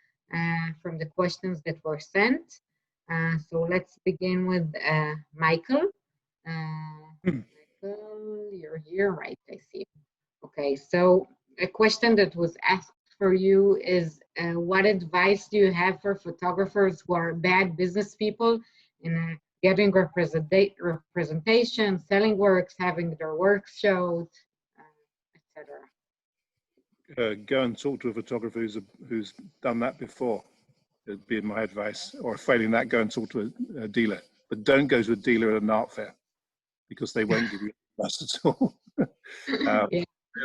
from the questions that were sent. So let's begin with Michael. Michael, you're here, right? I see. Okay, so a question that was asked for you is, what advice do you have for photographers who are bad business people in getting representation, selling works, having their works showed, etc.? Go and talk to a photographer who's done that before. It'd be my advice. Or failing that, go and talk to a dealer. But don't go to a dealer at an art fair, because they won't give you advice at all. Yeah.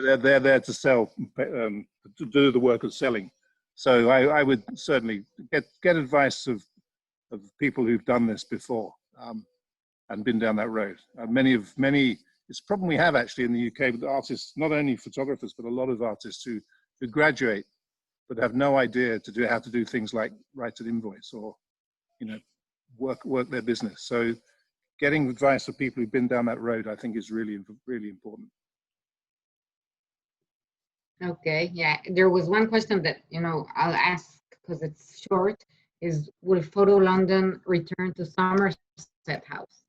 They're there to sell, to do the work of selling. So I would certainly get advice of people who've done this before and been down that road. Many, it's a problem we have actually in the UK with artists, not only photographers, but a lot of artists who graduate but have no idea how to do things like write an invoice or work their business. So getting advice of people who've been down that road, I think, is really, really important. Okay, yeah. There was one question that, I'll ask because it's short, is will Photo London return to Somerset House?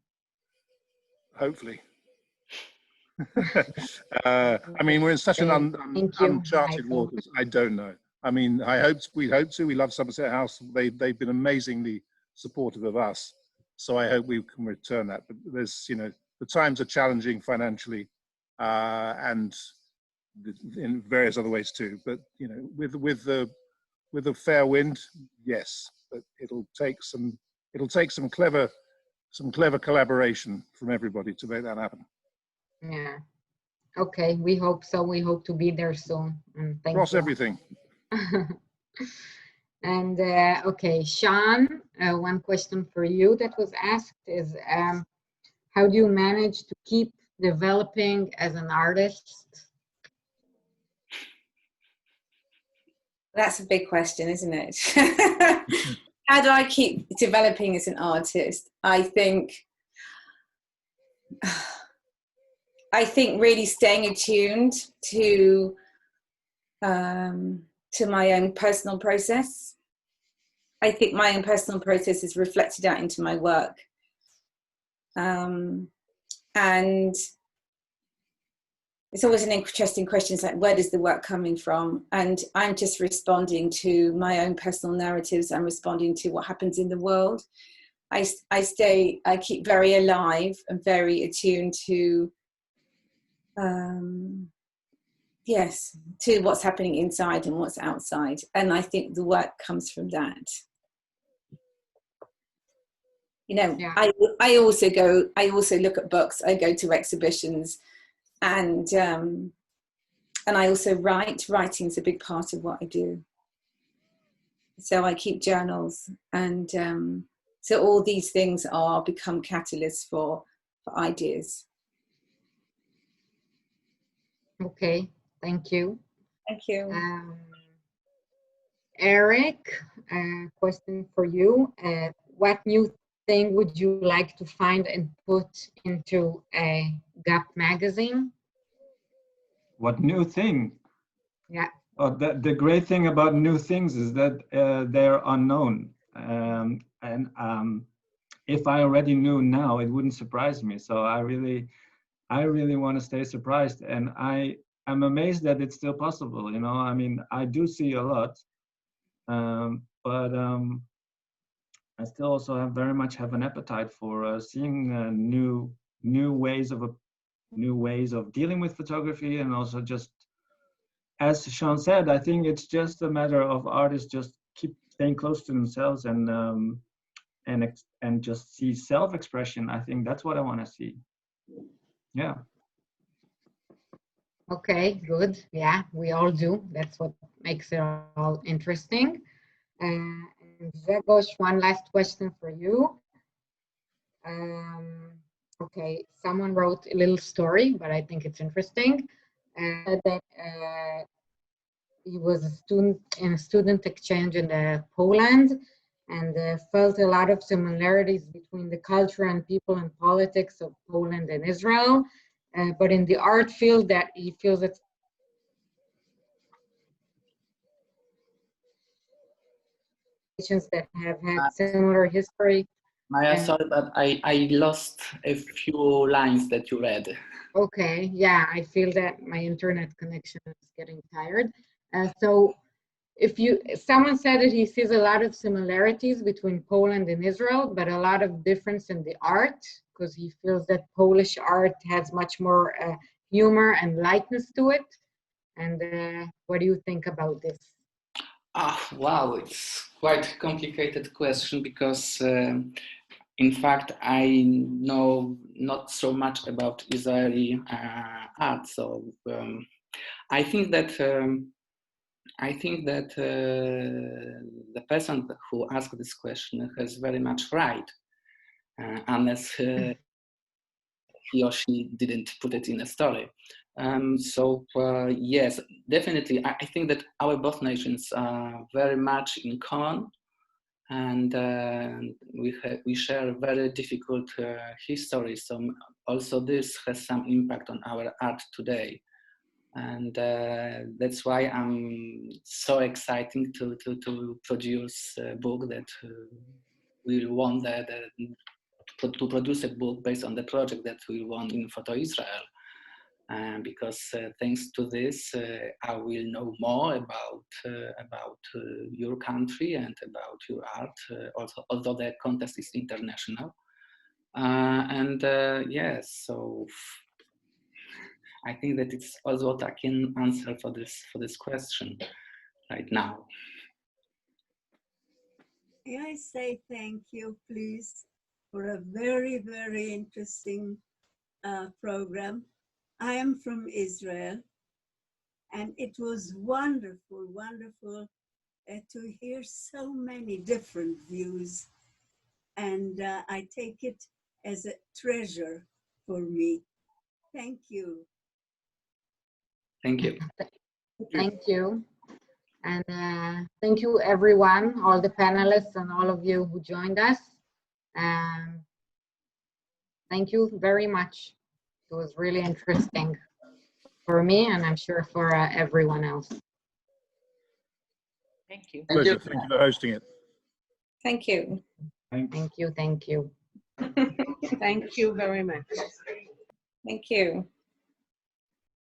Hopefully. I mean, we're in such an uncharted waters. I don't know. I mean, we hope to. We love Somerset House. They've been amazingly supportive of us. So I hope we can return that. But there's, the times are challenging financially, and in various other ways too. But with a fair wind, yes. But it'll take some clever collaboration from everybody to make that happen. Yeah. Okay. We hope so. We hope to be there soon. And thank Cross you. everything. And okay, Sian, one question for you that was asked is, how do you manage to keep developing as an artist? That's a big question, isn't it? How do I keep developing as an artist? I think really staying attuned to my own personal process. I think my own personal process is reflected out into my work. And it's always an interesting question. It's like, where does the work coming from? And I'm just responding to my own personal narratives. I'm responding to what happens in the world. I keep very alive and very attuned to, to what's happening inside and what's outside. And I think the work comes from that. Yeah. I also look at books. I go to exhibitions. And I also write. Writing is a big part of what I do. So I keep journals, and so all these things become catalysts for ideas. Okay, thank you. Thank you. Erik, question for you. what new thing would you like to find and put into a GUP magazine? What new thing? Yeah. Oh, the great thing about new things is that they're unknown. If I already knew now, it wouldn't surprise me. So I really want to stay surprised. And I'm amazed that it's still possible. You know, I mean, I do see a lot, but I still also very much have an appetite for seeing new ways of dealing with photography, and also just, as Sian said, I think it's just a matter of artists just keep staying close to themselves and just see self-expression. I think that's what I want to see. Yeah. Okay, good. Yeah, we all do. That's what makes it all interesting. And Grzegorz, one last question for you. Okay, someone wrote a little story, but I think it's interesting. That he was a student in a student exchange in Poland, and felt a lot of similarities between the culture and people and politics of Poland and Israel. But in the art field, that he feels it's that have had similar history. Maya, sorry, but I lost a few lines that you read. Okay, yeah, I feel that my internet connection is getting tired. So someone said that he sees a lot of similarities between Poland and Israel, but a lot of difference in the art, because he feels that Polish art has much more humor and lightness to it. And what do you think about this? Wow, it's quite a complicated question because in fact, I know not so much about Israeli art. So I think that the person who asked this question has very much right, unless he or she didn't put it in a story. Yes, definitely. I think that our both nations are very much in common, and we share very difficult history. So also this has some impact on our art today. And that's why I'm so excited to produce a book that will want to produce a book based on the project that we won in Photo Israel. Because thanks to this, I will know more about your country and about your art, also, although the contest is international. Yes, so I think that it's also what I can answer for this question right now. May I say thank you, please, for a very, very interesting program. I am from Israel, and it was wonderful, wonderful to hear so many different views. And I take it as a treasure for me. Thank you. Thank you. Thank you. And thank you, everyone, all the panelists and all of you who joined us. Thank you very much. It was really interesting for me, and I'm sure for everyone else. Thank you. Pleasure. Thank you for hosting it. Thank you. Thank you. Thank you. Thank you very much. Thank you.